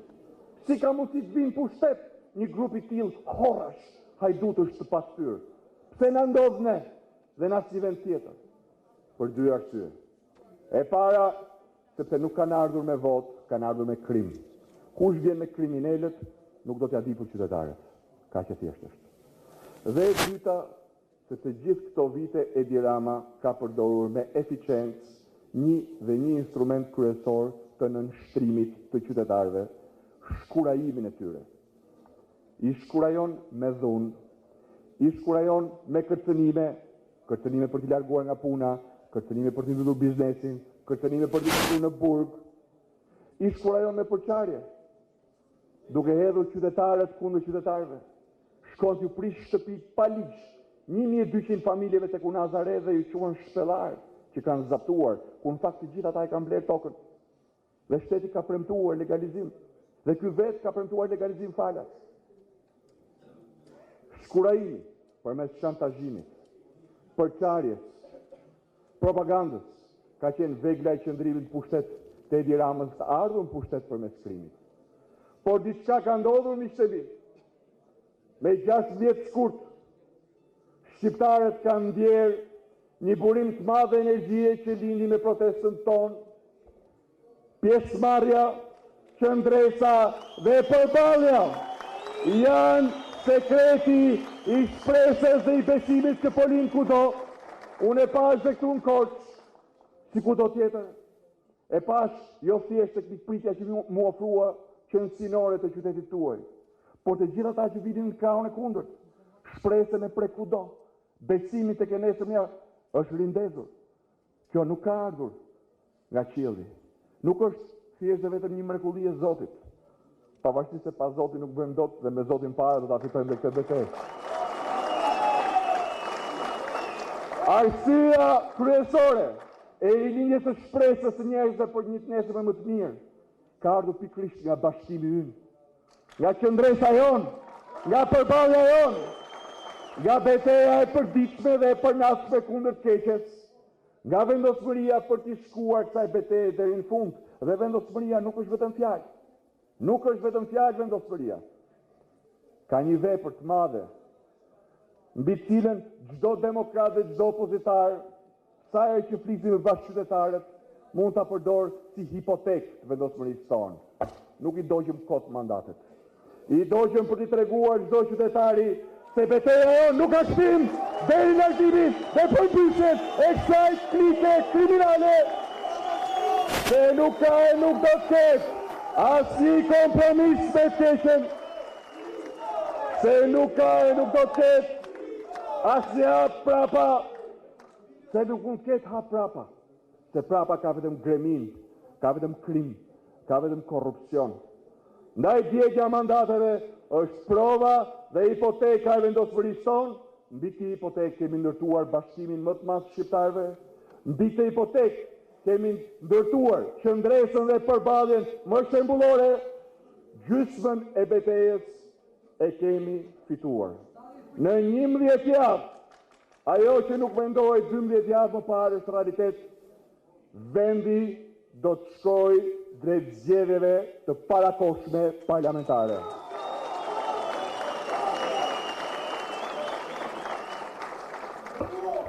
Si ka mundësi të vinë pushtet një grup i tillë horrash, hajdutësh të pastyrë? Pse na ndodh ne dhe na si vend tjetër? Për dy arsye. E para, sepse nuk kanë ardhur me votë, kanë ardhur me krim. Kush vjen me kriminelët, nuk do t'ja di për qytetarët. Kaq e thjeshtë është. Dhe e dyta, sepse gjithë këto vite Edi Rama ka përdorur me eficiencë një instrument kryesor të nënshtrimit të qytetarëve, shkurajimin e tyre. I shkurajon me dhunë, i shkurajon me kërcënime për t'i larguar nga puna, kërcënime për t'i ndërtuar biznesin, kërcënime për t'i ndërtuar në burg, i shkurajon me përçarje, duke hedhur qytetarët kundër qytetarëve. Shkon t'ju prish shtëpi pa ligj, 1200 familjeve tek Unazare dhe ju quhen shpellar që kanë zaptuar, ku në fakt të gjithë ata e kanë bler tokën. Dhe shteti ka premtuar legalizim, dhe ky vetë ka premtuar legalizim falas. Shkurajimi përmes shantazhimit, përçarjes, propagandës, ka qenë vegla e qëndrimit pushtet të Edi Ramës të ardhur në pushtet përmes krimit. Por diçka ka ndodhur miqtemi. Me 16 shkurt, shqiptarët kanë ndjerë një burim të madh energjie që lindi me protestën tonë, pjesëmarrja, qëndresa dhe përballja janë sekreti i shpresës dhe i besimit që polin kudo. Unë e pash dhe këtu në Korçë, si kudo tjetër, e pash jo thjesht tek pikpritja që mu ofrua qëndësinore të qytetit tuaj, por të gjithë ata që vinin në krahun e kundërt, shpresën e prek kudo, besimin tek e nesërmja është rindezur. Kjo nuk ka ardhur nga qielli. Nuk është thjesht dhe vetëm një mrekulli e Zotit. Pavarësisht se pa Zotin nuk bëjmë dot dhe me Zotin para do ta fitojmë këtë betejë. Arsyeja kryesore e rilindjes së shpresës së njerëzve për një nesër më të mirë ka ardhur pikërisht nga bashkimi ynë, nga qëndresa jonë, nga përballja jonë, nga betejë e përditshme dhe e përnastshme kundër keqes, nga vendosmëria për të shkuar kësaj betejë deri në fund. Dhe vendosmëria nuk është vetëm fjalë. Nuk është vetëm fjalë vendosmëria. Ka një vepër të madhe mbi cilën çdo demokrat dhe çdo opozitar, sa herë që flisim me bashkëqytetarët, mund ta përdor si hipotekë të vendosmërisë tonë. Nuk i dogjëm kot mandatet. I dogjëm për t'i treguar çdo qytetari se betejë jonë nuk ka shpim deri në artimin dhe përpyqet e kësaj klike kriminale, se nuk ka e nuk do të ketë asnjë kompromis me keqen, se nuk ka e nuk do të ketë asnjë hap prapa, se nuk mund ketë hap prapa, se prapa ka vetëm gremin, ka vetëm krim, ka vetëm korrupsion. Ndaj djegja mandateve është prova dhe hipoteka e vendosmërisë tonë. Mbi këtë hipotekë kemi ndërtuar bashkimin më të madh shqiptarëve, mbi këtë hipotekë kemi ndërtuar qëndresën dhe përballjen më shembullore, gjysmën e betejës e kemi fituar. Në 11 javë, ajo që nuk mendohej 12 javë më parë është realitet. Vendi do të shkojë drejt zgjedhjeve të parakohshme parlamentare.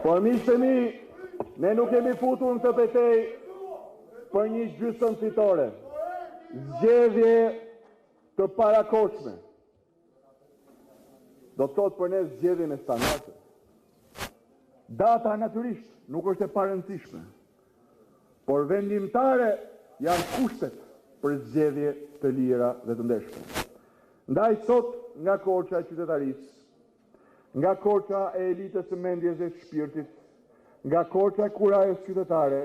Por miqtë e mi, ne nuk kemi futur në të betej për një gjysmë fitore. Zgjedhje të parakoshme. Do të thotë për ne zgjedhje me standarde. Data natyrisht nuk është e parëndësishme, por vendimtare janë kushtet për zgjedhje të lira dhe të ndeshme. Ndaj sot nga Korça e qytetarisë, nga Korça e elitës së mendjes dhe shpirtit, nga Korça e kurajës qytetare,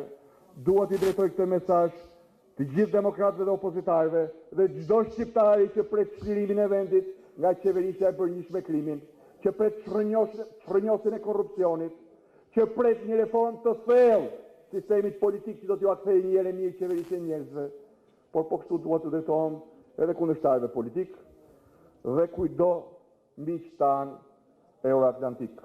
dua t'i drejtoj këtë mesazh të gjithë demokratëve dhe opozitarëve dhe çdo shqiptari që pret çlirimin e vendit nga qeverisja e bërnjishme krimin, që pret shërnjosin e korrupsionit, që pret një reformë të thellë sistemit politik që do t'ju akthejë një herë mirë qeverisje njerëzve, por po kështu dua të drejtohem edhe kundërshtarëve politik dhe kujdo miq tan euroatlantik.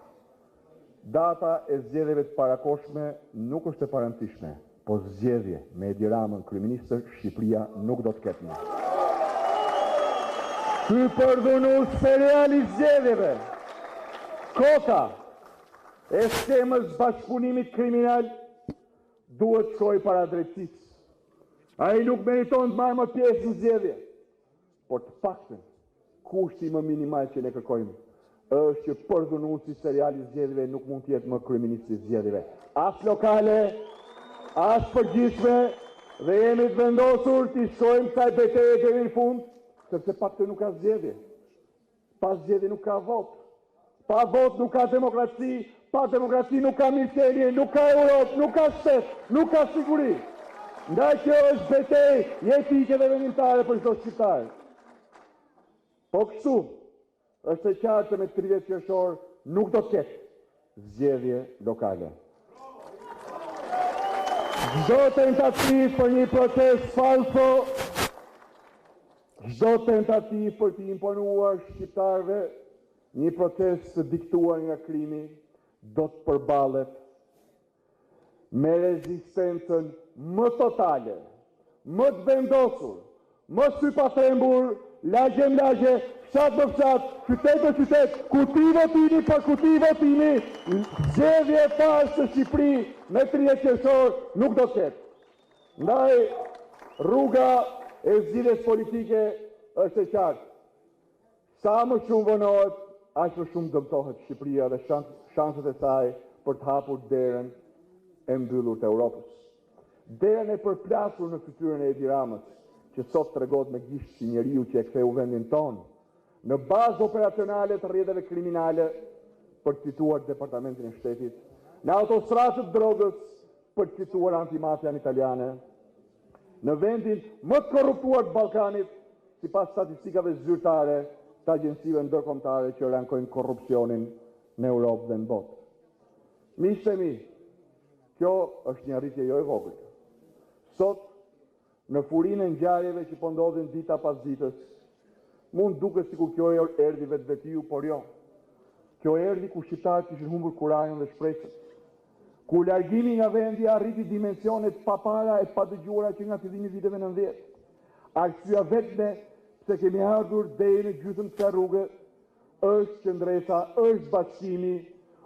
Data e zgjedhjeve të parakoshme nuk është e parëndësishme, po zgjedhje me Edi Ramën kryeminist Shqipëria nuk do të ketë më. Ky përdhunues serial i zgjedhjeve, kota e skemës bashkëpunimit kriminal duhet shkojë para drejtësisë. Ai nuk meriton të marrë më pjesë në zgjedhje, por të paktën kushti më minimal që ne kërkojmë është që përdhunuesi serial i zgjedhjeve nuk mund të jetë më kryeminist i zgjedhjeve. As lokale, as përgjithshme, dhe jemi të vendosur të shkojmë kësaj betejë deri në fund, sepse paktën nuk ka zgjedhje. Pa zgjedhje nuk ka vot. Pa vot nuk ka demokraci, pa demokraci nuk ka mirëqenie, nuk ka Europë, nuk ka shtet, nuk ka siguri. Ndaj kjo është betejë jetike dhe vendimtare për çdo shqiptar. Po kështu, është e qartë se me 30 qershor nuk do të ketë zgjedhje lokale. Çdo tentativë për një proces falso, çdo tentativë për të imponuar shqiptarëve një proces të diktuar nga krimi do të përballet me rezistencën më totale, më të vendosur, më sypatrembur, lagje më lagje, fshat më fshat, qytet për qytet, kuti votimi për kuti votimi, zgjedhje pas të Shqipëri me 30 qershor nuk do të ketë. Ndaj rruga e zgjidhjes politike është e qartë. Sa më shumë vonohet, aq më shumë dëmtohet Shqipëria dhe shanset e saj për të hapur derën e mbyllur të Europës. Derën e përplasur në fytyrën e Edi Ramës, që sot tregohet me gisht si njeriu që e ktheu vendin tonë në bazë operacionale të rrjedhave kriminale për të fituar departamentin e shtetit, në autostradët drogës për të fituar antimafian italiane, në vendin më të korruptuar të Ballkanit, sipas statistikave zyrtare të agjencive ndërkombëtare që rankojnë korrupsionin në Europë dhe në botë. Miqtë e mi, kjo është një arritje jo e vogël. Sot, në furinë e ngjarjeve që po ndodhin dita pas ditës, mund duket sikur kjo erdhi vetvetiu, por jo. Kjo erdhi ku shqiptarët kishin humbur kurajën dhe shpresën. Ku largimi nga vendi arriti dimensionet papara e padëgjuara që nga fillimi i viteve 90. Arsyeja vetme pse kemi ardhur deri në gjysmë të kësaj rruge është qëndresa, është bashkimi,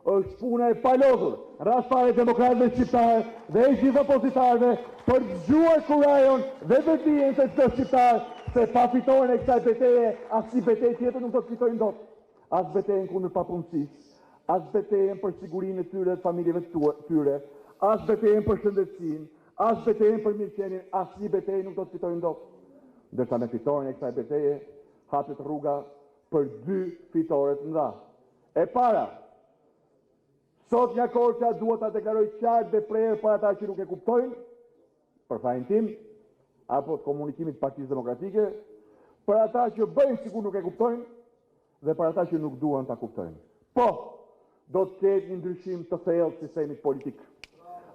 është puna e palodhur, rreth demokratëve shqiptarë dhe e gjithë opozitarëve për të zgjuar kurajon dhe të dijen se çdo shqiptar se pa fitoren e kësaj betejë, asnjë betejë tjetër nuk do të fitojnë dot. As betejën kundër papunësisë, as betejën për sigurinë e tyre dhe familjeve të tyre, as betejën për shëndetësinë, as betejën për mirëqenien, asnjë betejë nuk do të fitojnë dot. Ndërsa me fitoren e kësaj betejë hapet rruga për dy fitore të mëdha. E para, sot nga Korça duhet ta deklaroj qartë dhe prerë për ata që nuk e kuptojnë, për fajin tim, apo të komunikimit të Partisë Demokratike, për ata që bëjnë sikur nuk e kuptojnë dhe për ata që nuk duan ta kuptojnë. Po, do të ketë një ndryshim të thellë të sistemit politik.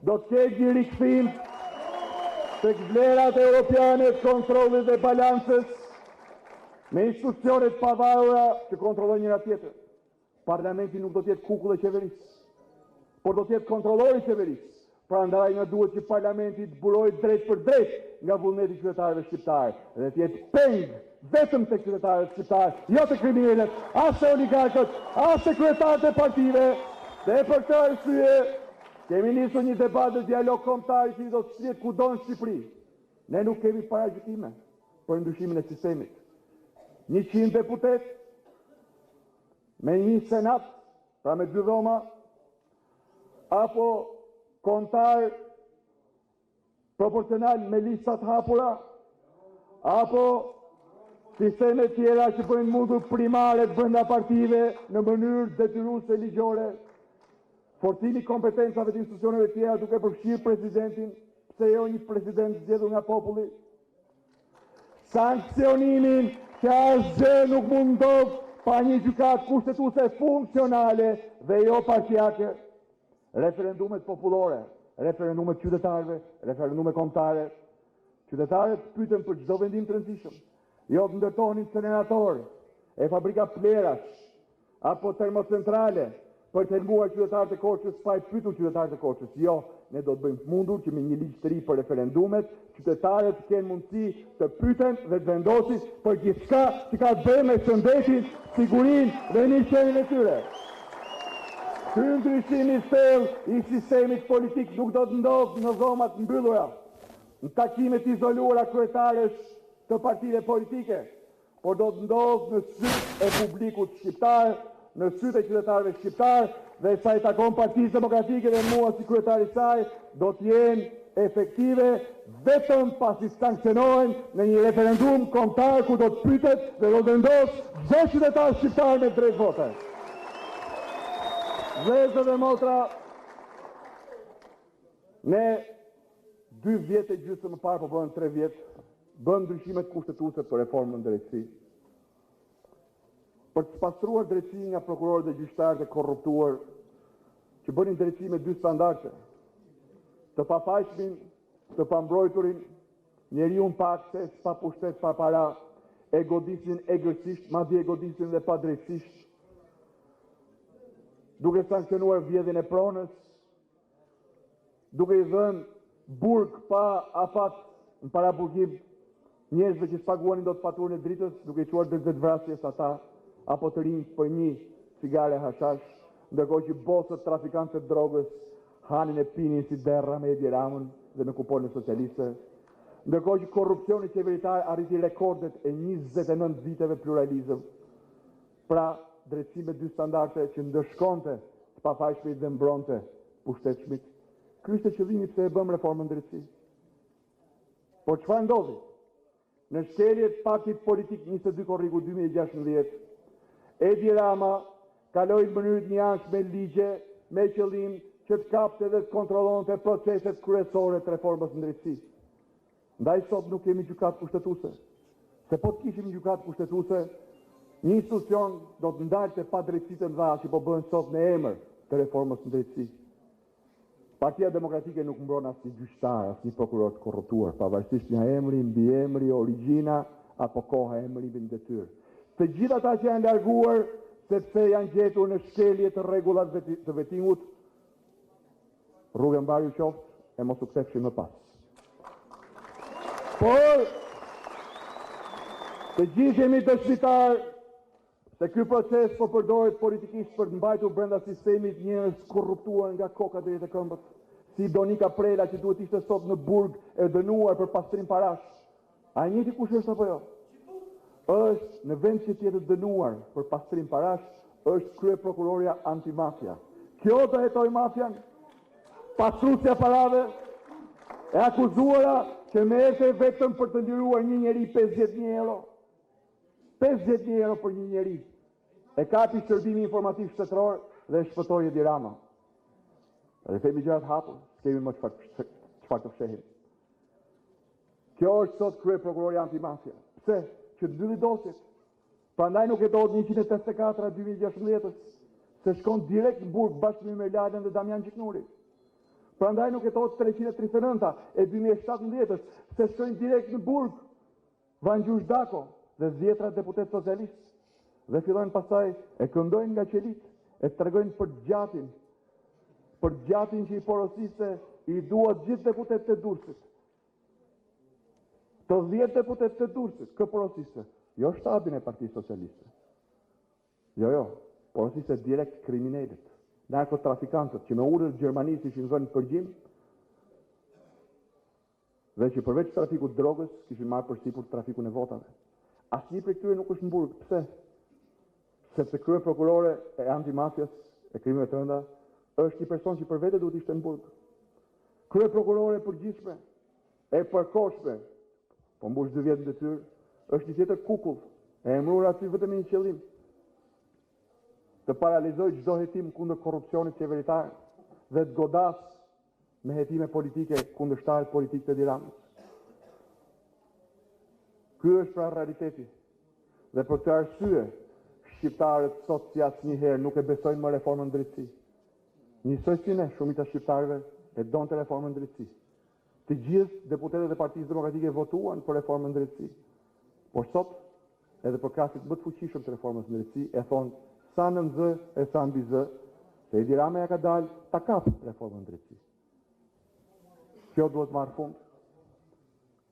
Do të ketë një rikthim tek vlerat europiane të kontrollit dhe balancës me institucionet pavarura që kontrollojnë njëra tjetrën. Parlamenti nuk do të jetë kukull e qeverisë, por do të jetë kontrollori i qeverisë. Prandaj na duhet që parlamenti të burojë drejt për drejt nga vullneti i qytetarëve shqiptarë dhe të jetë peng vetëm tek qytetarët shqiptarë, jo te kriminelit, as te oligarkët, as te kryetarët e partive, Dhe për këtë arsye, kemi nisur një debat dhe dialog kombëtar që do të shlihet kudo në Shqipëri. Ne nuk kemi paragjykime për ndryshimin e sistemit. 100 deputet me një senat, pra me 2 dhoma, apo kontar proporcional me listat hapura, apo sisteme tjera që bëjnë mundur primare brenda partive në mënyrë detyruese ligjore, forcimi kompetencave të institucioneve tjera duke përfshirë presidentin, pse jo një president zgjedhur nga populli, sankcionimin që asgjë nuk mund ndodh pa një gjykatë kushtetuese funksionale dhe jo partiake, referendumet popullore, referendumet qytetarëve, referendumet kombëtare. Qytetarët pyeten për çdo vendim të rëndësishëm. Jo të ndërtonin incinerator, e fabrika plerash, apo termocentrale, për të helmuar qytetarët e Korçës pa i pyetur qytetarët e Korçës. Jo, ne do të bëjmë mundur që me një ligj të ri për referendumet, qytetarët të kenë mundësi të pyeten dhe të vendosin për gjithçka që ka të bëjë me shëndetin, sigurinë dhe mirëqenien e tyre. Ky ndryshim i thellë i sistemit politik nuk do të ndodhë në dhomat mbyllura, në takimet izoluara kryetares të partive politike, por do të ndodhë në sytë e publikut shqiptar, në sytë e qytetarëve shqiptar, dhe sa i takon Partisë Demokratike dhe mua si kryetari i saj, do të jenë efektive vetëm pasi sankcionohen në një referendum kombëtar ku do të pyetet dhe do të vendosë çdo qytetar shqiptar me drejt vote. Vëllezër dhe motra, ne 2 vjet e gjysmë më parë, po bën 3 vjet, bën ndryshimet kushtetuese për reformën në drejtësi. Për të pastruar drejtësi nga prokurorët dhe gjyqtarët e korruptuar, që bënin drejtësi me 2 standarde, të pafajshmin, të pambrojturin, njeriun pa akses, pa pushtet, pa para, e godisin egërsisht, madje e godisin dhe pa drejtësisht, duke sankcionuar vjedhjen e pronës, duke i dhënë burg pa afat në paraburgim njerëzve që spaguanin dot faturën e dritës, duke i quar vrasjes ata, apo të rinj për 1 cigare hashash, ndërkohë që bosët trafikantët drogës hanin e pinin si derra me Edi Ramën dhe me kuponin socialiste, ndërkohë që korrupsioni qeveritar arriti rekordet e 29 viteve pluralizëm, pra drejtësi me 2 standarde që ndëshkonte të pafajshmit dhe mbronte pushtetshmit. Ky ishte qëllimi pse e bëm reformën drejtësi. Por çfarë ndodhi? Në shkeljet paktit politik 22 korriku 2016, Edi Rama kaloi në mënyrë të njëanshme ligje me qëllim që të kapte dhe të kontrollonte proceset kryesore të reformës në drejtësi. Ndaj sot nuk kemi gjykatë kushtetuese. Se po të kishim gjykatë kushtetuese, një institucion do të ndalte pa drejtësitë të mëdha që po bëhen sot në emër të reformës në drejtësi. Partia Demokratike nuk mbron asnjë gjyqtar, asnjë prokuror të korruptuar, pavarësisht nga emri, mbi emri, origjina apo koha e emërimit në detyrë. Të gjithë ata që janë larguar sepse janë gjetur në shkelje të rregullat të vetingut, rrugën mbarju qoftë e mos u kthefshin më pas. Por të gjithë jemi dëshmitar se ky proces po përdoret politikisht për të mbajtur brenda sistemit njerëz korruptuar nga koka deri te këmbët, si Donika Prela që duhet ishte sot në burg e dënuar për pastrim parash. A e njëjti kush është apo jo? Është në vend që tjetë dënuar për pastrim parash, është krye prokuroria antimafia. Kjo do hetoj mafian, pastrusja parave, e akuzuara që merrte vetëm për të liruar një njeri 50.000 euro. 50.000 euro për një njeri. E kapi shërbimi informativ shtetëror dhe shpëtoi Edi Rama. Dhe themi gjërat hapur, s'kemi më çfarë të fshehim. Kjo është sot krye prokuroria antimafia. Pse? Që të mbylli dosjet. Prandaj nuk e dodh 184/2016, se shkon direkt në burg bashkë me Merladën dhe Damian Gjiknuri. Prandaj nuk e dodh 339 e 2017, se shkojnë direkt në burg Vangjush Dako dhe 10 deputet socialist. Dhe fillojnë pastaj e këndojnë nga qelit, e tregojnë për gjatin që i porosiste i duat gjithë deputet të Durrësit. Të 10 deputet të Durrësit, kë porosiste? Jo shtabin e Partisë Socialiste. Jo, porosiste direkt kriminelit. narkotrafikantët që me urdhër Gjermanisë ishin vënë në përgjim dhe që përveç trafikut drogës kishin marrë përsipër trafikun e votave. Asnjë prej këtyre nuk është në burg. Pse? Sepse krye prokurore e antimafjas e krimeve të rënda është një person që për vete duhet ishte në burg. Krye prokurore e përgjithshme e përkohshme, po mbush 2 vjet në detyrë, është një tjetër kukull, e emruar aty vetëm një qëllim, të paralizojë çdo hetim kundër korrupsionit qeveritar dhe të godas me hetime politike kundërshtarët politikë të Edi Ramës. Ky është pra realiteti. Dhe për këtë arsye, shqiptarët sot si asnjëherë nuk e besojnë më reformën drejtësi. Njësoj si ne, shumica shqiptarëve e donte reformën drejtësi. Të gjithë deputetët e Partisë Demokratike votuan për reformën drejtësi. Por sot, edhe për krahësit më të fuqishëm të reformës drejtësi, e thonë sa në zë e sa mbi zë, se Edi Rama ja ka dalë ta kapë reformën drejtësi. Kjo duhet marrë fund.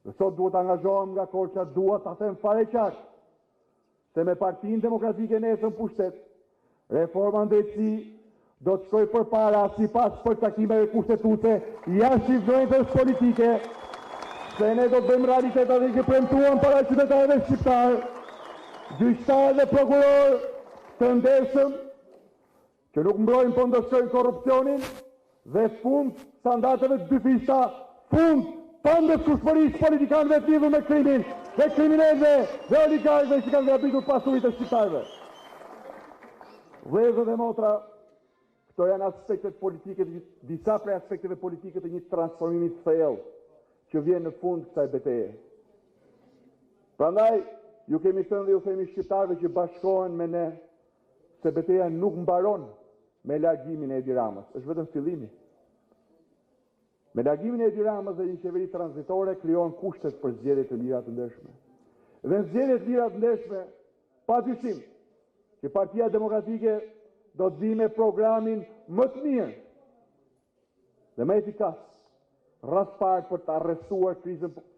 Dhe sot duhet angazhohem nga Korça, duhet ta them fare qartë se me Partinë Demokratike nesër në pushtet, reforma në drejtësi do të shkojë përpara sipas përcaktimeve kushtetuese jashtë influencës politike, se ne do të bëjmë realitetat që premtuan para qytetarëve shqiptarë, gjyqtarë dhe prokurorë të ndershëm që nuk mbrojnë po ndoshtojnë korrupsionin dhe fund standardeve të dyfishta, fund pandëshkushmërisë politikanëve të lidhur me krimin, dhe kriminelve dhe oligarkëve që kanë grabitur pasuritë e shqiptarëve. Vëllezër dhe motra, këto janë aspektet politike, disa prej aspekteve politike të një transformimi të thellë që vjen në fund kësaj betejë. Prandaj, ju kemi thënë dhe ju themi shqiptarëve që bashkohen me ne, se betejë nuk mbaron me largimin e Edi Ramës, është vetëm fillimi. Me largimin e Edi Ramës dhe një qeveri tranzitore krijohen kushtet për zgjedhje të lira të ndershme. Dhe në zgjedhje të lira të ndershme, padyshim që Partia Demokratike do të vi me programin më të mirë dhe më efikas rreth për të arrestuar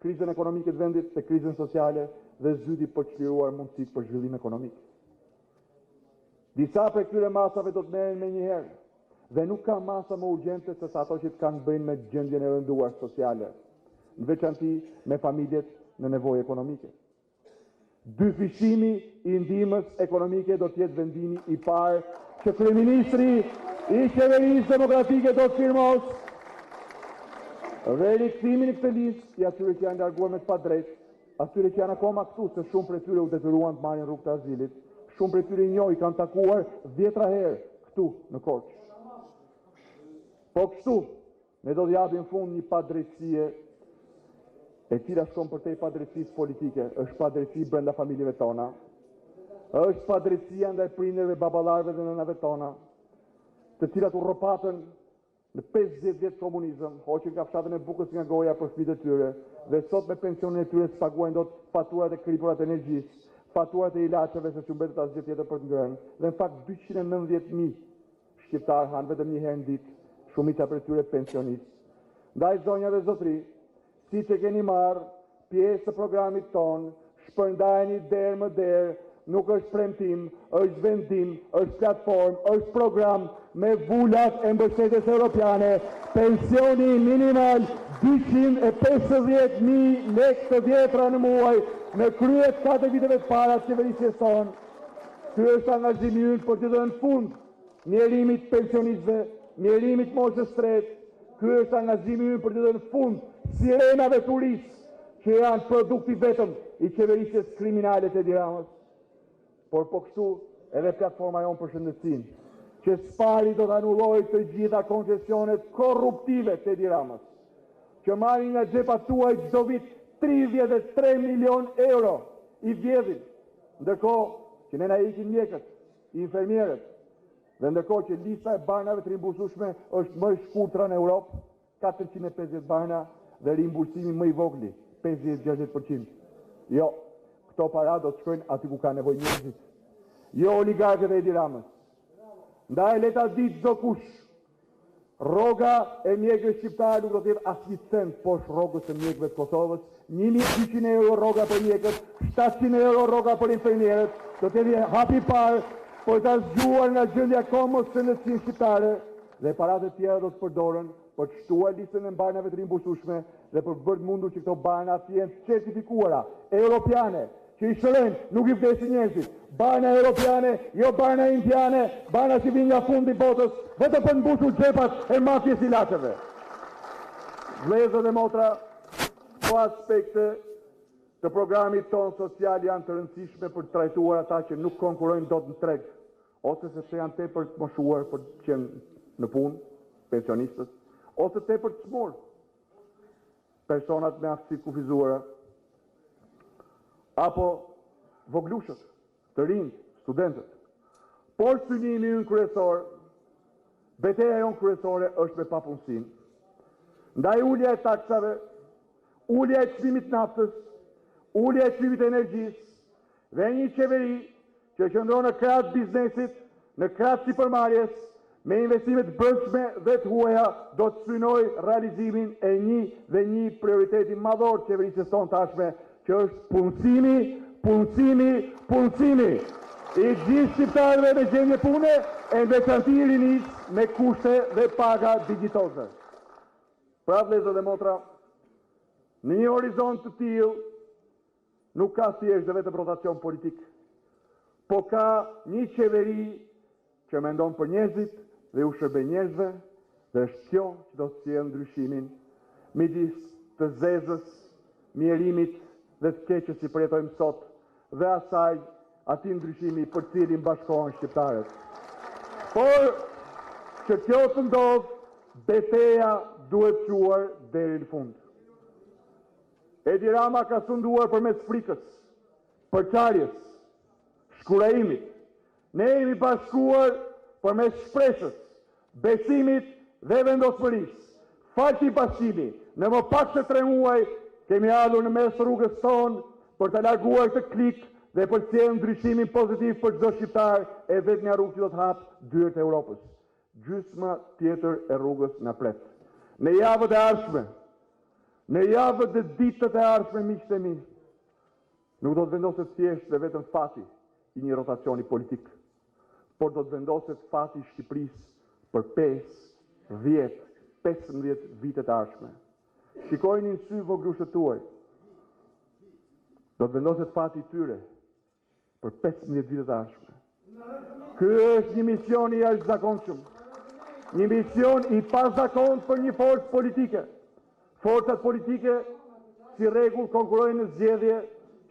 krizën ekonomike të vendit dhe krizën sociale dhe zyti për të çliruar mundësitë për zhvillim ekonomik. Disa prej këtyre masave do të merren me njëherë dhe nuk ka masa më urgjente se ato që kanë bëjnë me gjendjen e rënduar sociale, në veçanti me familjet në nevojë ekonomike. Dyfishimi i ndihmës ekonomike do të jetë vendimi i parë që kryeministri i qeverisë demokratike do të firmos dhe rikthimin i këtij listë i atyre që janë larguar me të padrejtë, atyre që janë akoma këtu, se shumë prej tyre u detyruan të marrin rrugë të azilit, shumë prej tyre i kanë takuar 10 herë këtu në Korçë. Po kështu, ne do të japim fund një padrejtësie e cila shkon përtej padrejtësisë politike, është padrejtësi brenda familjeve tona, është padrejtësia ndaj prindërve, baballarëve dhe nënave tona, të cilat u rrëpatën në 50 vjet komunizëm, hoqën kafshatën e bukës nga goja për fëmijët e tyre, dhe sot me pensionin e tyre s'paguajnë dot faturat e kripurat e energjisë, faturat e ilaçeve se që mbetet asgjë tjetër për të ngrënë, dhe në fakt 290.000 shqiptarë hanë vetëm një herë në ditë, shumica për tyre pensionistë. Ndaj zonja dhe zotri, si që keni marrë pjesë të programit tonë, shpërndajni derë më derë, nuk është premtim, është vendim, është platform, është program me vullat e mbështetjes europiane, pensioni minimal 250.000 lekë të vjetra në muaj, në krye 4 viteve të para të qeverisjes tonë. Ky është angazhimi ynë për të dhënë fund mjerimit pensionistëve, mjerimit moshës së tretë. Ky është angazhimi ynë për të dhënë fund sirenave turistë që janë produkti vetëm i qeverisjes kriminale të Edi Ramës. Por po kështu edhe platforma jonë përshëndetsin, që spari do të anullojë të gjitha koncesionet korruptive të Edi Ramës, që marrin nga xhepat tuaj çdo vit 33 milion euro i vjedhin, ndërkohë që ne na ikin mjekët, infermierët, dhe ndërkohë që lista e banave të rimbursueshme është më e shkurtra në Europë, 450 bana dhe rimbursimi më i vogli, 50-60%. Jo, këto para do të shkojnë aty ku ka nevojë njerëzit. Jo oligarkët e Edi Ramës. Ndaj le ta di çdo kush. Rroga e mjekëve shqiptarë nuk do të jetë asnjë cent poshtë rrogës së mjekëve të Kosovës. 1.200 euro rroga për mjekët, 700 euro rroga për infermierët, do të jetë hapi i parë për ta zgjuar nga gjendja komos të ndërtimi shqiptare dhe paratë të tjera do të përdoren për të shtuar listën e banave të rimbursueshme dhe për të bërë mundur që këto bana të jenë certifikuara europiane, që i shëren, nuk i vdesin njerëzit. Bana europiane, jo bana indiane, bana që vinë nga fundi botës, vetëm për mbushur xhepat e mafjes ilaçeve. Vëllezër dhe motra, po aspekte të programit tonë social janë të rëndësishme për të trajtuar ata që nuk konkurrojnë dot në treg, ose sepse janë tepër të moshuar për të qenë në punë, pensionistët, ose tepër të smur, personat me aftësi kufizuara, apo voglushët, të rinj, studentët. Por synimi ynë kryesor, betejë jonë kryesore është me papunësinë. Ndaj ulja e taksave, ulja e çmimit naftës, ulja e çmimit të energjisë dhe një qeveri që qëndron në krah të biznesit, në krah të sipërmarrjes, me investimet brendshme dhe të huaja do të synoj realizimin e një prioriteti madhor të qeverisë tonë tashme, që është punësimi i gjithë shqiptarëve me gjendje pune e në veçanti i rinisë me kushte dhe paga digjitoze. Pra vëllezër dhe motra, në një horizont të tillë nuk ka thjesht dhe vetëm rotacion politik, po ka një qeveri që mendon për njerëzit dhe u shërben njerëzve, dhe është kjo që do të sjellë ndryshimin midis të zezës, mjerimit dhe të keqës që përjetojmë sot dhe asaj atij ndryshimi për cilin bashkohen shqiptarët. Por që kjo të ndodh, betejë duhet quar deri në fund. Edi Rama ka sunduar përmes frikës, përçarjes, shkurajimit. Ne jemi bashkuar përmes shpresës, besimit dhe vendosmërisë. Falti pashimi, në më pak se 3 muaj kemi ardhur në mes rrugës tonë për të larguar këtë klik dhe për të sjellë ndryshimin pozitiv për çdo shqiptar e vetë një rrugë që do të hapë dyert e Europës. Gjysma tjetër e rrugës na pret. Në javët e ardhshme, në javët dhe ditët e ardhshme, miqtë e mi, nuk do të vendoset thjesht dhe vetëm fati i një rotacioni politik, por do të vendoset fati i Shqipërisë për 5, 10, 15 vitet e ardhshme. Shikojini në sy voglushët tuaj. Do të vendoset fati i tyre për 15 vitet e ardhshme. Ky është një mision i jashtëzakonshëm. Një mision i pazakontë për një forcë politike. Forcat politike si rregull konkurrojnë në zgjedhje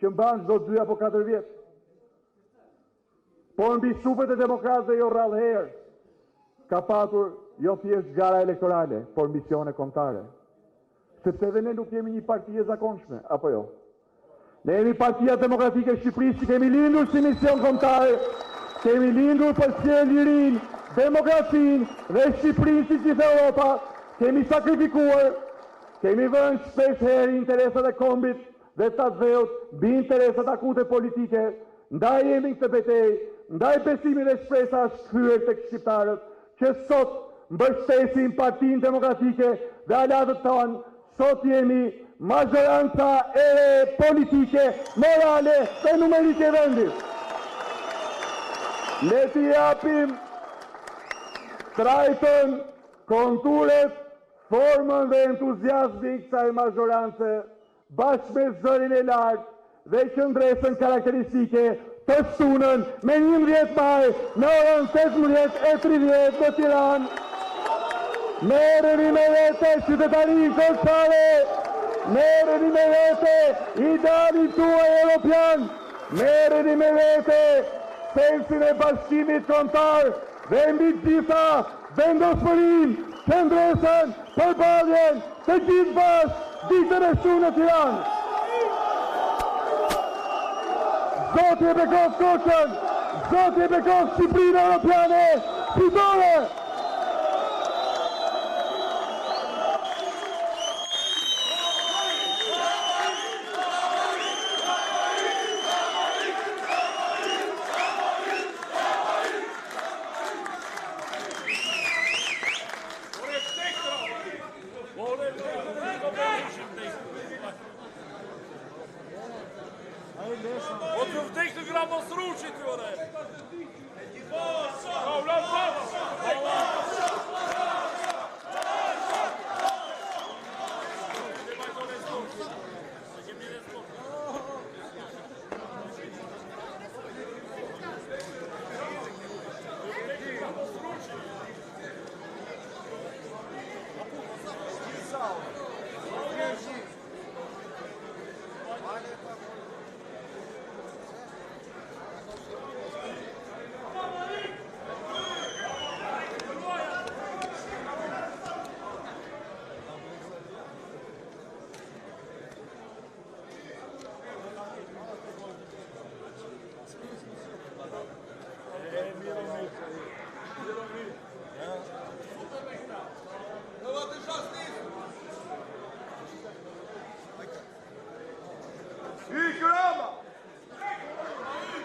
që mban çdo 2 apo 4 vjet. Por mbi supet e demokratëve jo rrallëherë ka patur jo thjesht gara elektorale, por misione kombëtare. Sepse edhe ne nuk jemi një parti e zakonshme, apo jo? Ne jemi Partia Demokratike e Shqipërisë që kemi lindur si mision kombëtar, kemi lindur për sjellë lirin, demokracinë dhe Shqipërinë si gjithë Europa, kemi sakrifikuar, kemi vënë shpesh herë interesat e kombit dhe të dheut mbi interesat akute politike, ndaj jemi këtë betejë, ndaj besimi dhe shpresa është kthyer tek shqiptarët, që sot mbështesin Partinë Demokratike dhe aleatët tonë. Sot jemi majoranca e politike, morale dhe numerike e vendit. Le t'i japim trajton, konturet, formën dhe entuziazmi kësaj majoranце, bashkë me zërin e lartë dhe qëndresën karakteristike të shtunën me 11 maj në orën 18:30 në Tiranë. Merreni me vete qytetarinë korçare, merreni me vete idealin tuaj europian, merreni me vete sensin e bashkimit kombëtar dhe mbi gjitha vendosmërinë, qëndresën, përballjen të gjithë bashkë ditën e shtunë në Tiranë. Zoti e bekon Korçën, Zoti e bekon Shqipërinë europiane, fitore! O të vdekë të gra mos ruqit, jore!